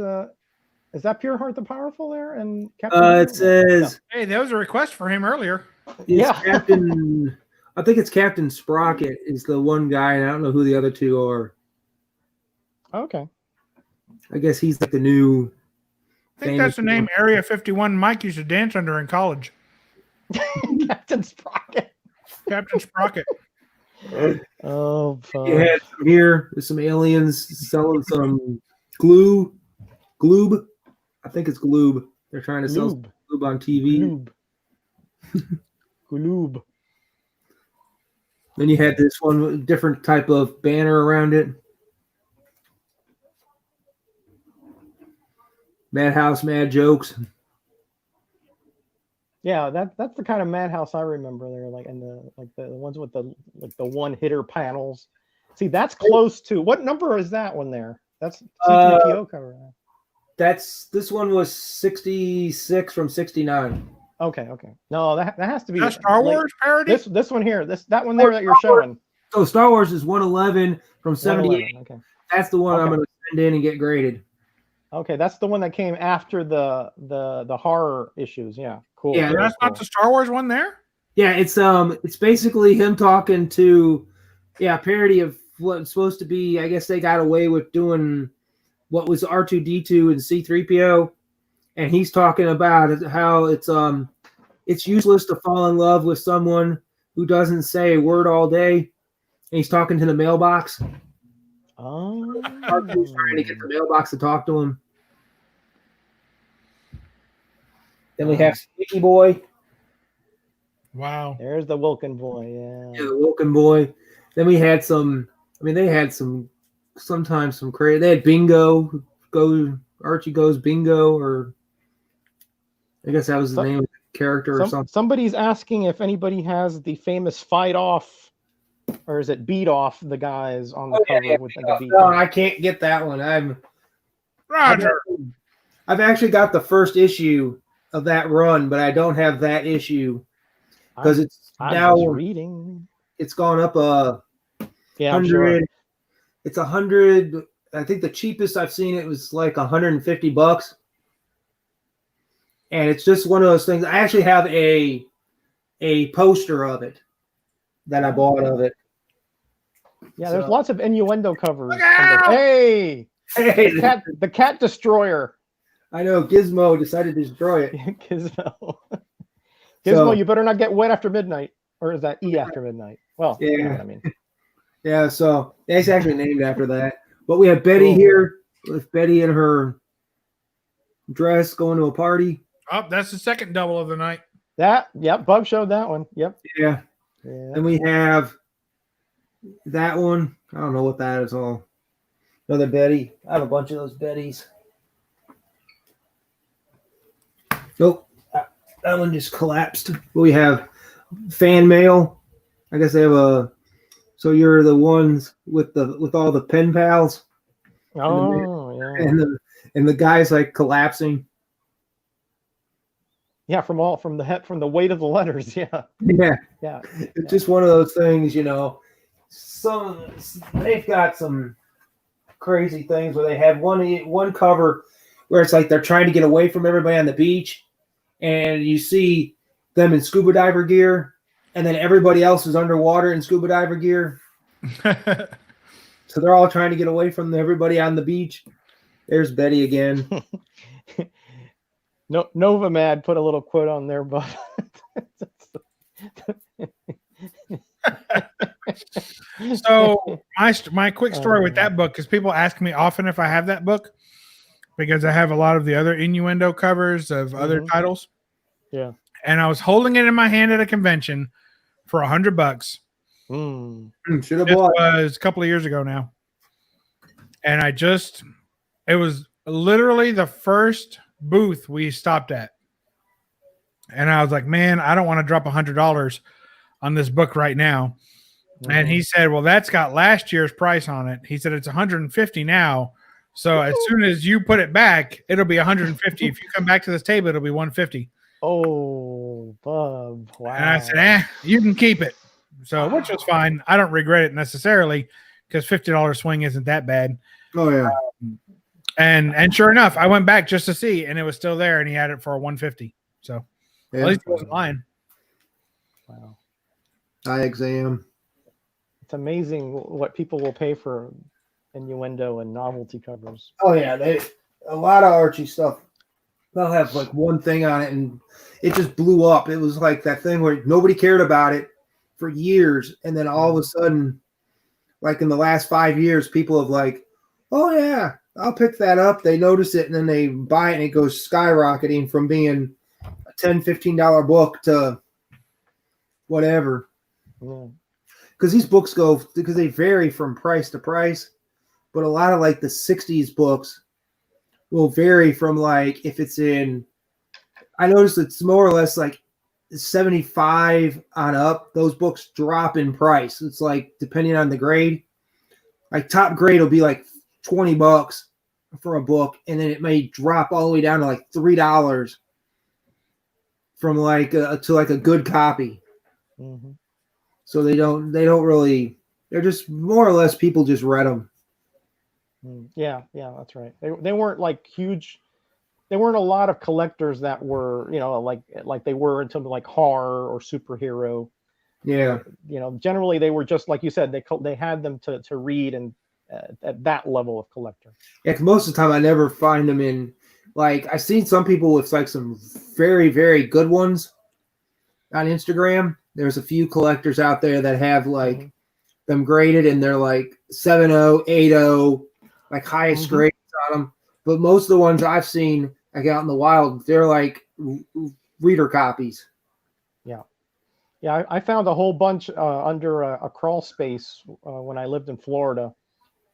Pure Heart the Powerful there? And Captain It says Hey, that was a request for him earlier. it's Captain. I think it's Captain Sprocket is the one guy, and I don't know who the other two are. Okay. I guess he's like the new. I think that's the name Area 51 Mike used to dance under in college. Captain Sprocket. Captain Sprocket. Oh, fuck. You had some here with some aliens selling some gloob. I think it's gloob. They're trying to sell some gloob on TV. Gloob. Then you had this one with a different type of banner around it. Madhouse, Mad Jokes. Yeah, that's the kind of madhouse I remember there, like the ones with the one hitter panels. See, that's close to what number is that one there? That's C3PO cover. This one was 66 from 69. Okay. No, that has to be a Star Wars parody. This one here, that one there that you're showing. So Star Wars is 111 from 78. Okay. That's the one I'm going to send in and get graded. Okay, that's the one that came after the horror issues. Yeah, cool. Yeah, that's not the Star Wars one there. Yeah, it's basically him talking to, parody of what's supposed to be. I guess they got away with doing what was R2D2 and C3PO, and he's talking about how it's useless to fall in love with someone who doesn't say a word all day, and he's talking to the mailbox. Oh, R2's trying to get the mailbox to talk to him. Then we have Sneaky Boy. Wow. There's the Wilkin Boy. Yeah, the Wilkin Boy. Then we had some. I mean, they had sometimes some crazy. They had Bingo. Archie goes Bingo, or I guess that was the name of the character or something. Somebody's asking if anybody has the famous Fight Off, or is it Beat Off the guys on the cover with the beat. No, I can't get that one. Roger. I've actually got the first issue of that run, but I don't have that issue because it's now reading. It's gone up 100. Sure. It's 100. I think the cheapest I've seen it was like $150, and it's just one of those things. I actually have a poster of it that I bought of it. Yeah, there's lots of innuendo covers. Hey, the cat destroyer. I know Gizmo decided to destroy it. Gizmo, so, you better not get wet after midnight, or is that after midnight? Well, yeah, you know what I mean. Yeah, so it's actually named after that. But we have Betty here with Betty in her dress going to a party. Oh, that's the second double of the night. Bub showed that one. Yep. Yeah. And we have that one. I don't know what that is all. Another Betty. I have a bunch of those Bettys. Nope. That one just collapsed. We have fan mail. I guess they have so you're the ones with all the pen pals. Oh, yeah. And the guy's like collapsing. Yeah, from the weight of the letters. Yeah. Yeah. It's just one of those things, they've got some crazy things where they have one cover where it's like they're trying to get away from everybody on the beach, and you see them in scuba diver gear, and then everybody else is underwater in scuba diver gear. So they're all trying to get away from everybody on the beach. There's Betty again. No, Novamad put a little quote on there, but so my quick story with that book, because people ask me often if I have that book, because I have a lot of the other innuendo covers of other titles. Yeah. and I was holding it in my hand at a convention for $100. Should have It bought. was a couple of years ago now. And it was literally the first booth we stopped at. And I was like, man, I don't want to drop $100 on this book right now. And he said, well, that's got last year's price on it. He said, it's $150 now. So as soon as you put it back, it'll be $150. If you come back to this table, it'll be $150. Oh, Bub. Wow. And I said, you can keep it. So, which was fine. I don't regret it necessarily because $50 swing isn't that bad. Oh yeah. And sure enough, I went back just to see, and it was still there, and he had it for $150. So at least he wasn't lying. Wow. Eye exam. It's amazing what people will pay for innuendo and novelty covers. Oh yeah, a lot of Archie stuff. They'll have like one thing on it, and it just blew up. It was like that thing where nobody cared about it for years, and then all of a sudden, like in the last 5 years, people have like, oh yeah, I'll pick that up. They notice it, and then they buy it, and it goes skyrocketing from being a $10, $15 book to whatever. Yeah. Because these books because they vary from price to price, but a lot of like the 60s books will vary from like if it's in, I noticed it's more or less like 75 on up. Those books drop in price. It's like depending on the grade, like top grade will be like $20 for a book, and then it may drop all the way down to like $3 from like to like a good copy. Mm-hmm. So they don't really, they're just more or less people just read them. Yeah, that's right. They weren't like huge. There weren't a lot of collectors that were, like they were into like horror or superhero. Yeah. Generally they were just like you said. They had them to read and at that level of collector. Yeah, 'cause most of the time I never find them in. Like I've seen some people with like some very very good ones on Instagram. There's a few collectors out there that have like them graded, and they're like 7.0, 8.0. Like highest grades on them, but most of the ones I've seen like out in the wild, they're like reader copies. Yeah. I found a whole bunch under a crawl space when I lived in Florida.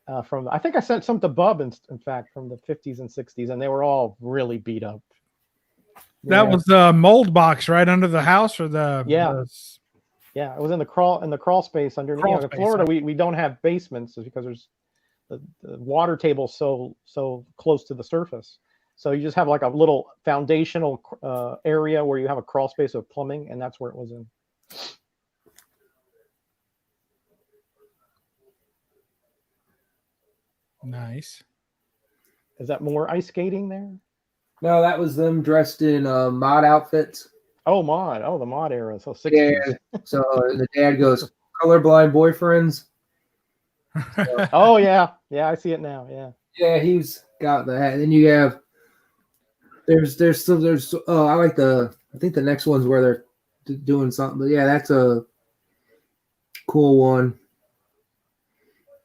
I think I sent some to Bub, in fact, from the 50s and 60s, and they were all really beat up. That was the mold box right under the house, or the yeah. It was in the crawl space underneath. In Florida, we don't have basements because there's the water table so close to the surface, so you just have like a little foundational area where you have a crawl space of plumbing, and that's where it was in. Nice. Is that more ice skating there? No, that was them dressed in mod outfits. Oh, mod. Oh, the mod era. So 60s. Yeah. So the dad goes, colorblind boyfriends. So, oh yeah, I see it now. Yeah, he's got that. And then you have there's I like I think the next one's where they're doing something. But yeah, that's a cool one.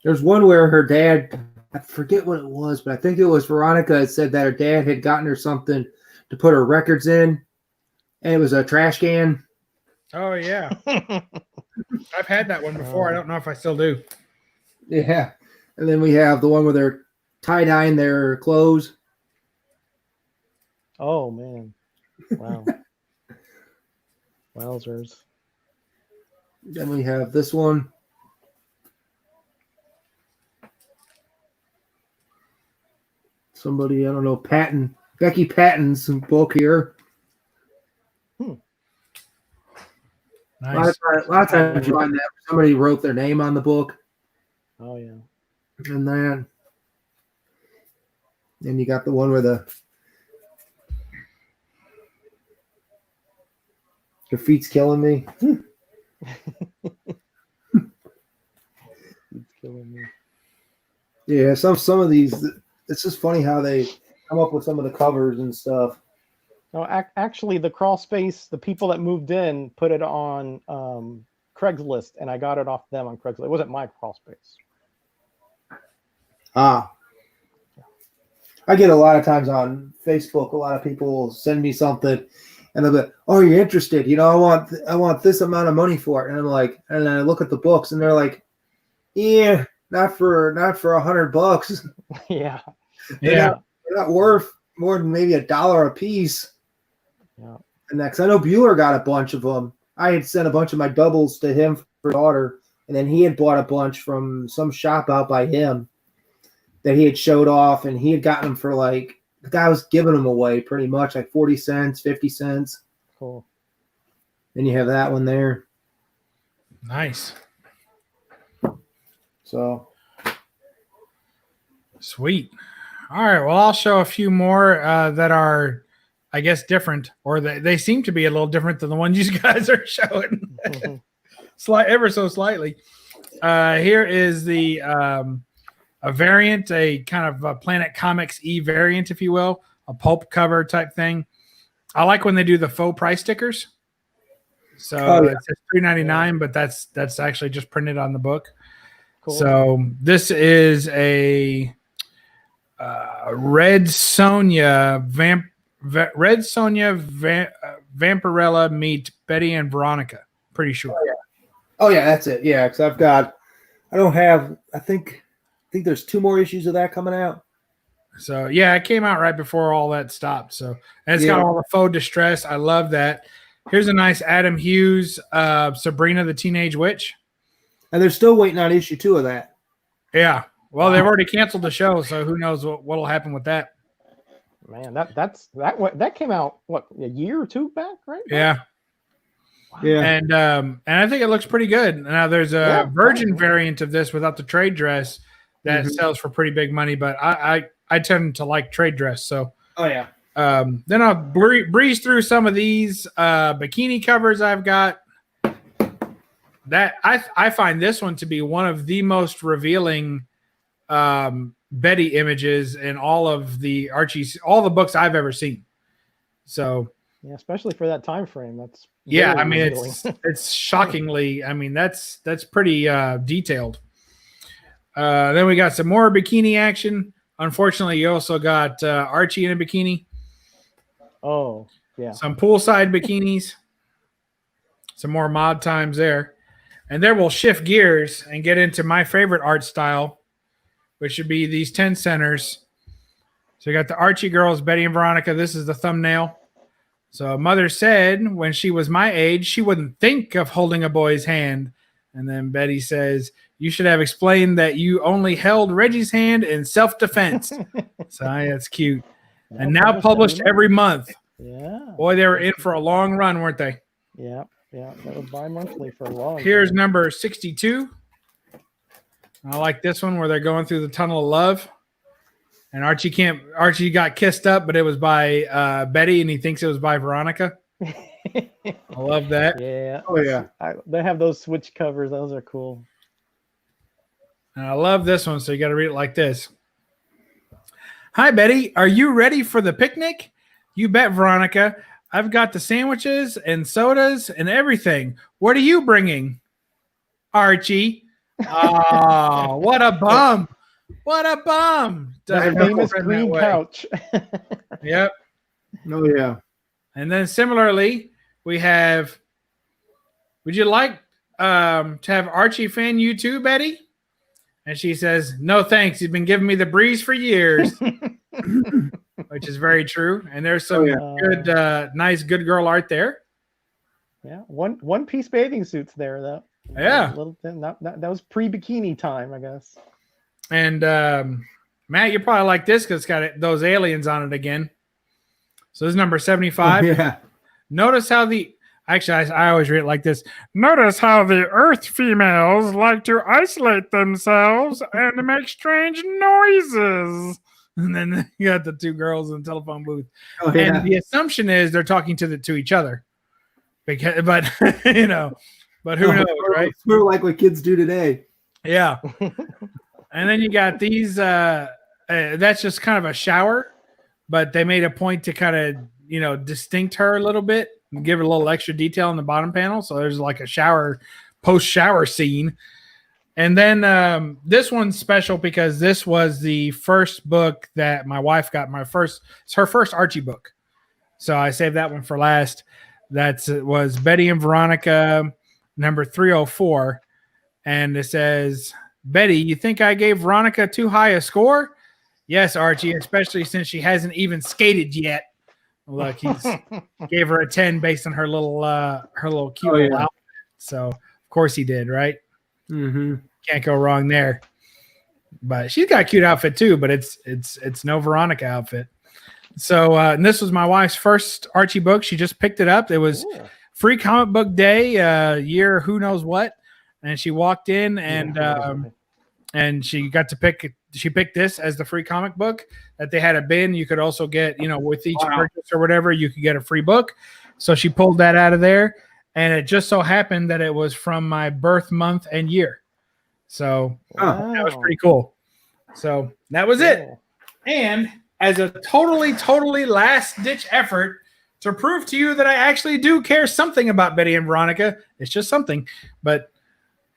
There's one where her dad, I forget what it was, but I think it was Veronica had said that her dad had gotten her something to put her records in, and it was a trash can. Oh yeah. I've had that one before. I don't know if I still do. Yeah. And then we have the one where they're tie-dyeing their clothes. Oh, man. Wow. Wowzers. Then we have this one. Somebody, I don't know, Becky Patton's book here. Nice. A lot of times you find that somebody wrote their name on the book. Oh, yeah. And then you got the one where your feet's killing me. It's killing me. Yeah, some of these, it's just funny how they come up with some of the covers and stuff. No, actually, the crawl space, the people that moved in put it on Craigslist, and I got it off them on Craigslist. It wasn't my crawl space. I get a lot of times on Facebook, a lot of people will send me something, And they'll be like, oh, you're interested? I want this amount of money for it. And I'm like, and I look at the books, and they're like, yeah, not for $100. Yeah. They're not worth more than maybe $1 a piece. Yeah. And next, I know Bueller got a bunch of them. I had sent a bunch of my doubles to him for daughter, and then he had bought a bunch from some shop out by him that he had showed off, and he had gotten them for like, the guy was giving them away pretty much, like 40 cents, 50 cents. Cool. Then you have that one there. Nice. So Sweet. All right. Well, I'll show a few more that are, I guess, different, or they seem to be a little different than the ones you guys are showing. Ever so slightly. Here is the a variant, a kind of a Planet Comics E variant, if you will, a pulp cover type thing. I like when they do the faux price stickers. So it's $3.99, but that's actually just printed on the book. Cool. So this is a Red Sonja Vampirella meet Betty and Veronica. Pretty sure. Oh yeah, that's it. Yeah, because I think there's 2 more issues of that coming out. So yeah, it came out right before all that stopped. So and it's got all the faux distress. I love that. Here's a nice Adam Hughes Sabrina the Teenage Witch. And they're still waiting on issue 2 of that. Yeah. Well, they've already canceled the show, so who knows what'll happen with that. Man, that came out a year or 2 back, right? Yeah. Wow. Yeah. And I think it looks pretty good. Now there's a Virgin variant of this without the trade dress that sells for pretty big money, but I tend to like trade dress. So then I'll breeze through some of these bikini covers I've got. That I find this one to be one of the most revealing Betty images in all of the Archie's, all the books I've ever seen. So yeah, especially for that time frame. That's I mean it's shockingly. I mean that's pretty detailed. Then we got some more bikini action. Unfortunately, you also got Archie in a bikini. Oh yeah, some poolside bikinis. Some more mod times there. And then we'll shift gears and get into my favorite art style, which should be these 10 centers. So you got the Archie girls, Betty and Veronica. This is the thumbnail. So mother said when she was my age, she wouldn't think of holding a boy's hand. And then Betty says, you should have explained that you only held Reggie's hand in self-defense. So that's cute. And now published every month. Yeah. Boy, they were in for a long run, weren't they? Yeah. Yeah, that was bi-monthly for a long Here's time. number 62. I like this one where they're going through the tunnel of love. And Archie got kissed up, but it was by Betty, and he thinks it was by Veronica. I love that. Yeah. Oh, yeah. They have those switch covers. Those are cool. And I love this one, so you got to read it like this. Hi, Betty. Are you ready for the picnic? You bet, Veronica. I've got the sandwiches and sodas and everything. What are you bringing? Archie. Oh, what a bum. What a bum. That famous green couch. Yep. Oh, yeah. And then similarly, we have, would you like to have Archie fan you too, Betty? And she says, no, thanks. He's been giving me the breeze for years. Which is very true. And there's some good, nice, good girl art there. Yeah, one piece bathing suits there, though. Yeah, that was pre-bikini time, I guess. And Matt, you probably like this because it's got those aliens on it again. So this is number 75. Yeah. Notice how I always read it like this. Notice how the Earth females like to isolate themselves and make strange noises. And then you got the 2 girls in the telephone booth. Oh, yeah. And the assumption is they're talking to each other. But who knows, right? Sort of like what kids do today. Yeah. And then you got these that's just kind of a shower, but they made a point to kind of, distinct her a little bit and give her a little extra detail in the bottom panel. So there's like a post-shower scene. And then this one's special because this was the first book that my wife got. It's her first Archie book. So I saved that one for last. It was Betty and Veronica number 304. And it says, Betty, you think I gave Veronica too high a score? Yes, Archie, especially since she hasn't even skated yet. Look, he gave her a 10 based on her little cute little outfit. So of course he did, right? Mm-hmm. Can't go wrong there. But she's got a cute outfit too, but it's no Veronica outfit. So and this was my wife's first Archie book. She just picked it up. It was free comic book day, year who knows what. And she walked in and she got to pick. She picked this as the free comic book that they had a bin. You could also get, with each purchase or whatever, you could get a free book. So she pulled that out of there, and it just so happened that it was from my birth month and year. So that was pretty cool. So that was it. And as a totally last ditch effort to prove to you that I actually do care something about Betty and Veronica, it's just something, but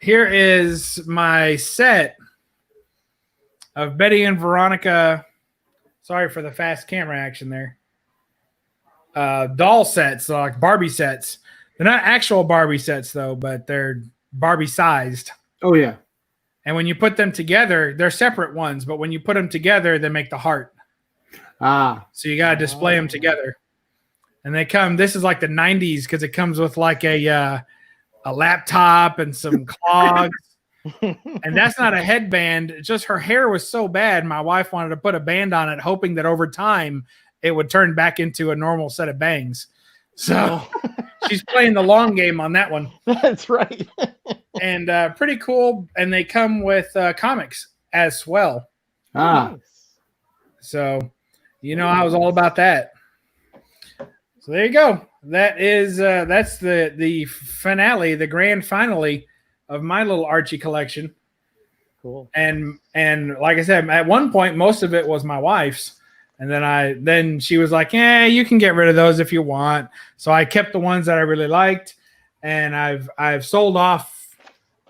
here is my set of Betty and Veronica. Sorry for the fast camera action there. Doll sets, like Barbie sets. They're not actual Barbie sets, though, but they're Barbie sized. Oh, yeah. And when you put them together, they're separate ones, but when you put them together, they make the heart. So you got to display them together. And they come, this is like the 90s because it comes with like a laptop and some clogs. And that's not a headband. It's just her hair was so bad. My wife wanted to put a band on it, hoping that over time it would turn back into a normal set of bangs. So she's playing the long game on that one. That's right. And pretty cool. And they come with comics as well. So, I was all about that. So there you go. That is that's the finale, the grand finale of my little Archie collection. Cool. And like I said, at one point most of it was my wife's, and then she was like, "Yeah, you can get rid of those if you want." So I kept the ones that I really liked, and I've sold off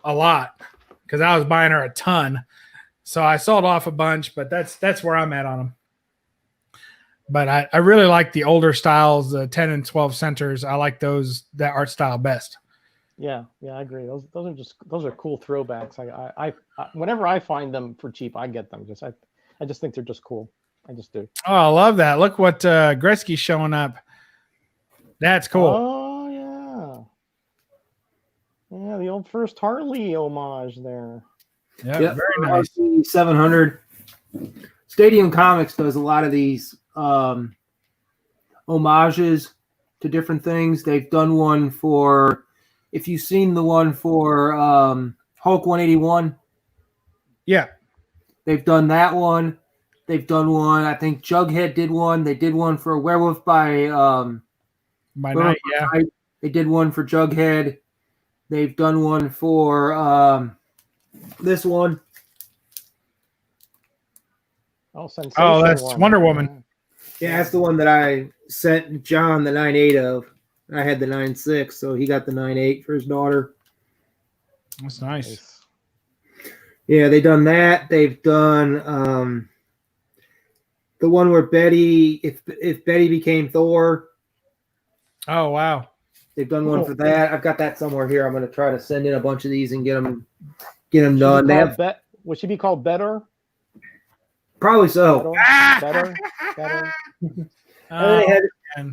a lot because I was buying her a ton. So I sold off a bunch, but that's where I'm at on them. But I really like the older styles, the 10 and 12 centers. I like that art style best. Yeah, I agree. Those are cool throwbacks. I whenever I find them for cheap, I get them. I just think they're just cool. I just do. Oh, I love that. Look what Gretzky's showing up. That's cool. Oh yeah, the old first Harley homage there. Yeah, yep, very nice. 700. Stadium Comics does a lot of these homages to different things. They've done one for, if you've seen the one for Hulk 181. Yeah. They've done that one. They've done one. I think Jughead did one. They did one for Werewolf by Night. Yeah. They did one for Jughead. They've done one for this one. Oh, that's Wonder Woman. Yeah, that's the one that I sent John the 9.8 of. I had the 9.6, so he got the 9.8 for his daughter. That's nice. Yeah, they've done that. They've done the one where Betty, if Betty became Thor. Oh, wow. They've done one for that. I've got that somewhere here. I'm going to try to send in a bunch of these and get them done. Would she be called Better? Probably so. Better.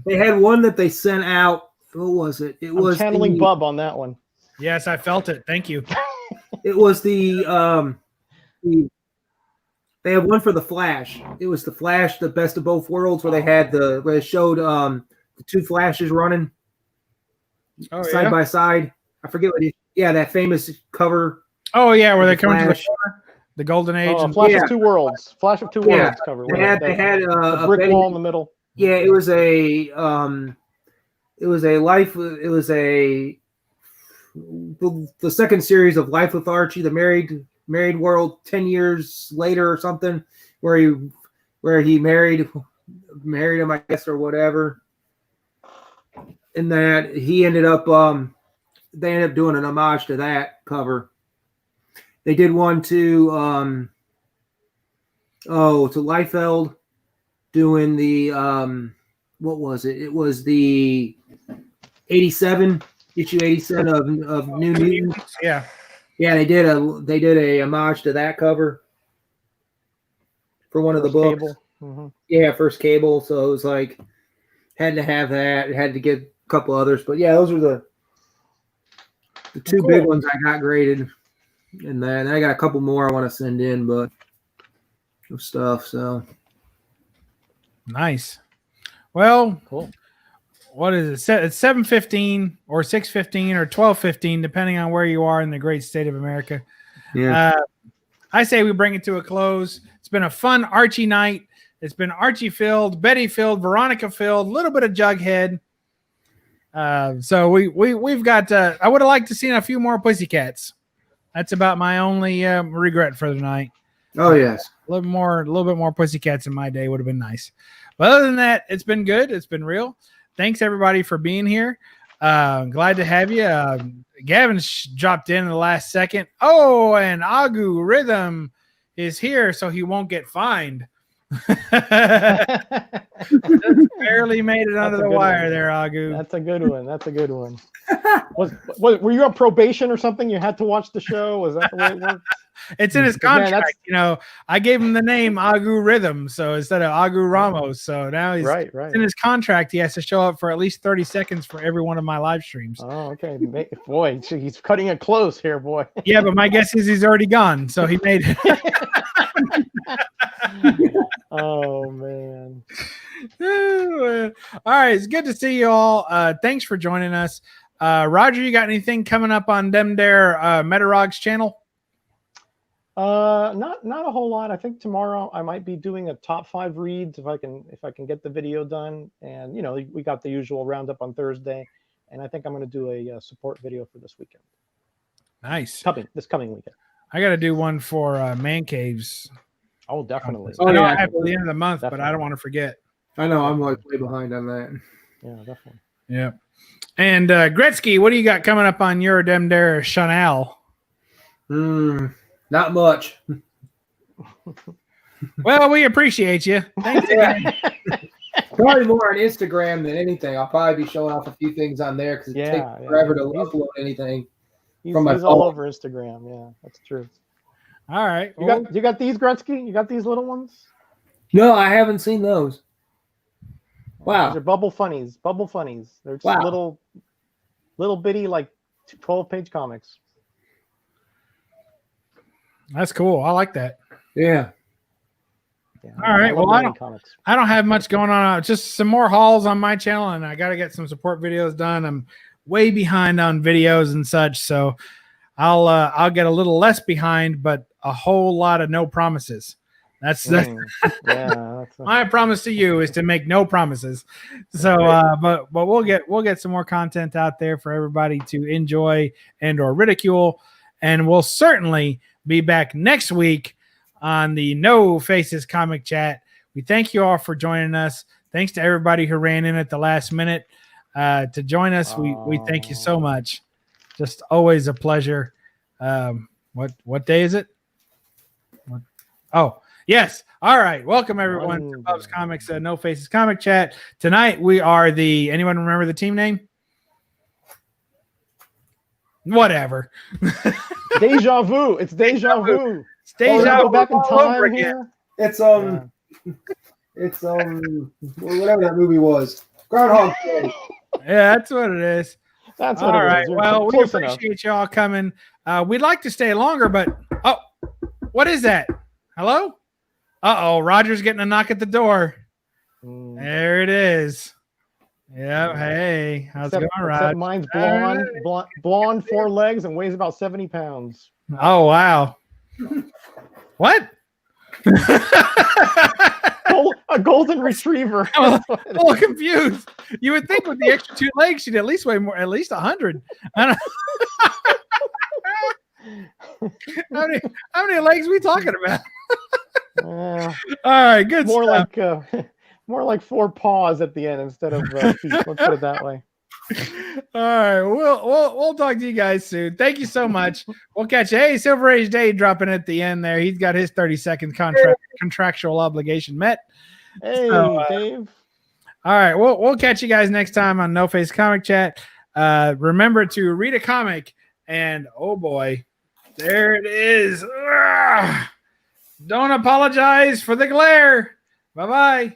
They had one that they sent out. What was it? It was channeling Bub on that one. Yes, I felt it. Thank you. It was they had one for the Flash. It was the Flash, the best of both worlds, where they showed the two Flashes running side by side. I forget what that famous cover. Oh yeah, where they come to the corner. The Golden Age. Flash of Two Worlds. Flash of Two Worlds cover. They had a brick wall in the middle. Yeah, it was a the second series of Life with Archie, the married world 10 years later or something, where he married him, I guess, or whatever. And that he ended up they ended up doing an homage to that cover. They did one to Liefeld, doing the what was it? It was the 87 issue 87 of New Mutants. Yeah. Yeah, they did a homage to that cover for one of the books. Cable. Mm-hmm. Yeah, first Cable. So it was like had to have that. It had to get a couple others, but yeah, those were the two big ones I got graded, and then I got a couple more I want to send in, but of stuff. So nice. Well, cool. What is it? It's 7:15 or 6:15 or 12:15, depending on where you are in the great state of America. Yeah. I say we bring it to a close. It's been a fun Archie night. It's been Archie filled, Betty filled, Veronica filled, a little bit of Jughead. So we've got. I would have liked to see a few more Pussycats. That's about my only regret for the night. Oh yes, a little bit more Pussycats in my day would have been nice. But other than that, it's been good. It's been real. Thanks everybody for being here. Glad to have you. Gavin dropped in the last second. Oh, and Agu Rhythm is here, so he won't get fined. Just barely made it under the wire there, Agu. That's a good one. That's a good one. Were you on probation or something? You had to watch the show? Was that the way it worked? It's in his contract. I gave him the name Agu Rhythm, so instead of Agu Ramos. So now he's right. It's in his contract. He has to show up for at least 30 seconds for every one of my live streams. Oh, okay. Boy, he's cutting it close here, boy. Yeah, but my guess is he's already gone, so he made it. Oh man. All right, it's good to see you all. Thanks for joining us. Roger, you got anything coming up on them there Metarog's channel? Not a whole lot. I think tomorrow I might be doing a top 5 reads if I can get the video done. And we got the usual roundup on Thursday, and I think I'm going to do a support video for this weekend. Nice. This coming weekend. I got to do one for Man Caves. Oh, definitely. I know I have to the end of the month, definitely. But I don't want to forget. I know I'm like way behind on that. Yeah, definitely. Yeah. And Gretzky, what do you got coming up on your dem there Chanel? Not much. Well, we appreciate you. Thanks. Probably more on Instagram than anything. I'll probably be showing off a few things on there because it takes forever to upload anything from my phone. All over Instagram. Yeah, that's true. All right. You got these, Gretzky? You got these little ones? No, I haven't seen those. Wow. They're bubble funnies. They're just little bitty, like 12-page comics. That's cool. I like that. Yeah. All right. Well, I don't have much going on. Just some more hauls on my channel, and I got to get some support videos done. I'm way behind on videos and such, so I'll get a little less behind, but a whole lot of no promises. That's my promise to you is to make no promises. So, but we'll get some more content out there for everybody to enjoy and or ridicule, and we'll certainly be back next week on the No Faces Comic Chat. We thank you all for joining us. Thanks to everybody who ran in at the last minute to join us. We thank you so much. Just always a pleasure. What day is it? Oh, yes. All right. Welcome everyone to BUB'S Comics No Faces Comic Chat. Tonight we are anyone remember the team name? Whatever. Deja vu. It's deja vu. It's deja vu. Back in time here. It's it's whatever that movie was. Groundhog Day. Yeah, that's what it is. That's what all it right. is. Well, we appreciate y'all coming. We'd like to stay longer, but what is that? Hello? Uh-oh, Roger's getting a knock at the door. There it is. Yeah, hey. How's it going, Roger? Mine's blonde, 4 legs, and weighs about 70 pounds. Oh, wow. What? A golden retriever. I'm a little confused. You would think with the extra 2 legs, she'd at least weigh more, at least 100. I don't how many legs are we talking about? All right, good. More like 4 paws at the end instead of feet. Let's put it that way. All right, we'll talk to you guys soon. Thank you so much. We'll catch you. Hey, Silver Age Dave dropping at the end there. He's got his 30-second contractual obligation met. Hey, Dave. All right, we'll catch you guys next time on No Face Comic Chat. Remember to read a comic, and oh boy, there it is. Ugh. Don't apologize for the glare. Bye-bye.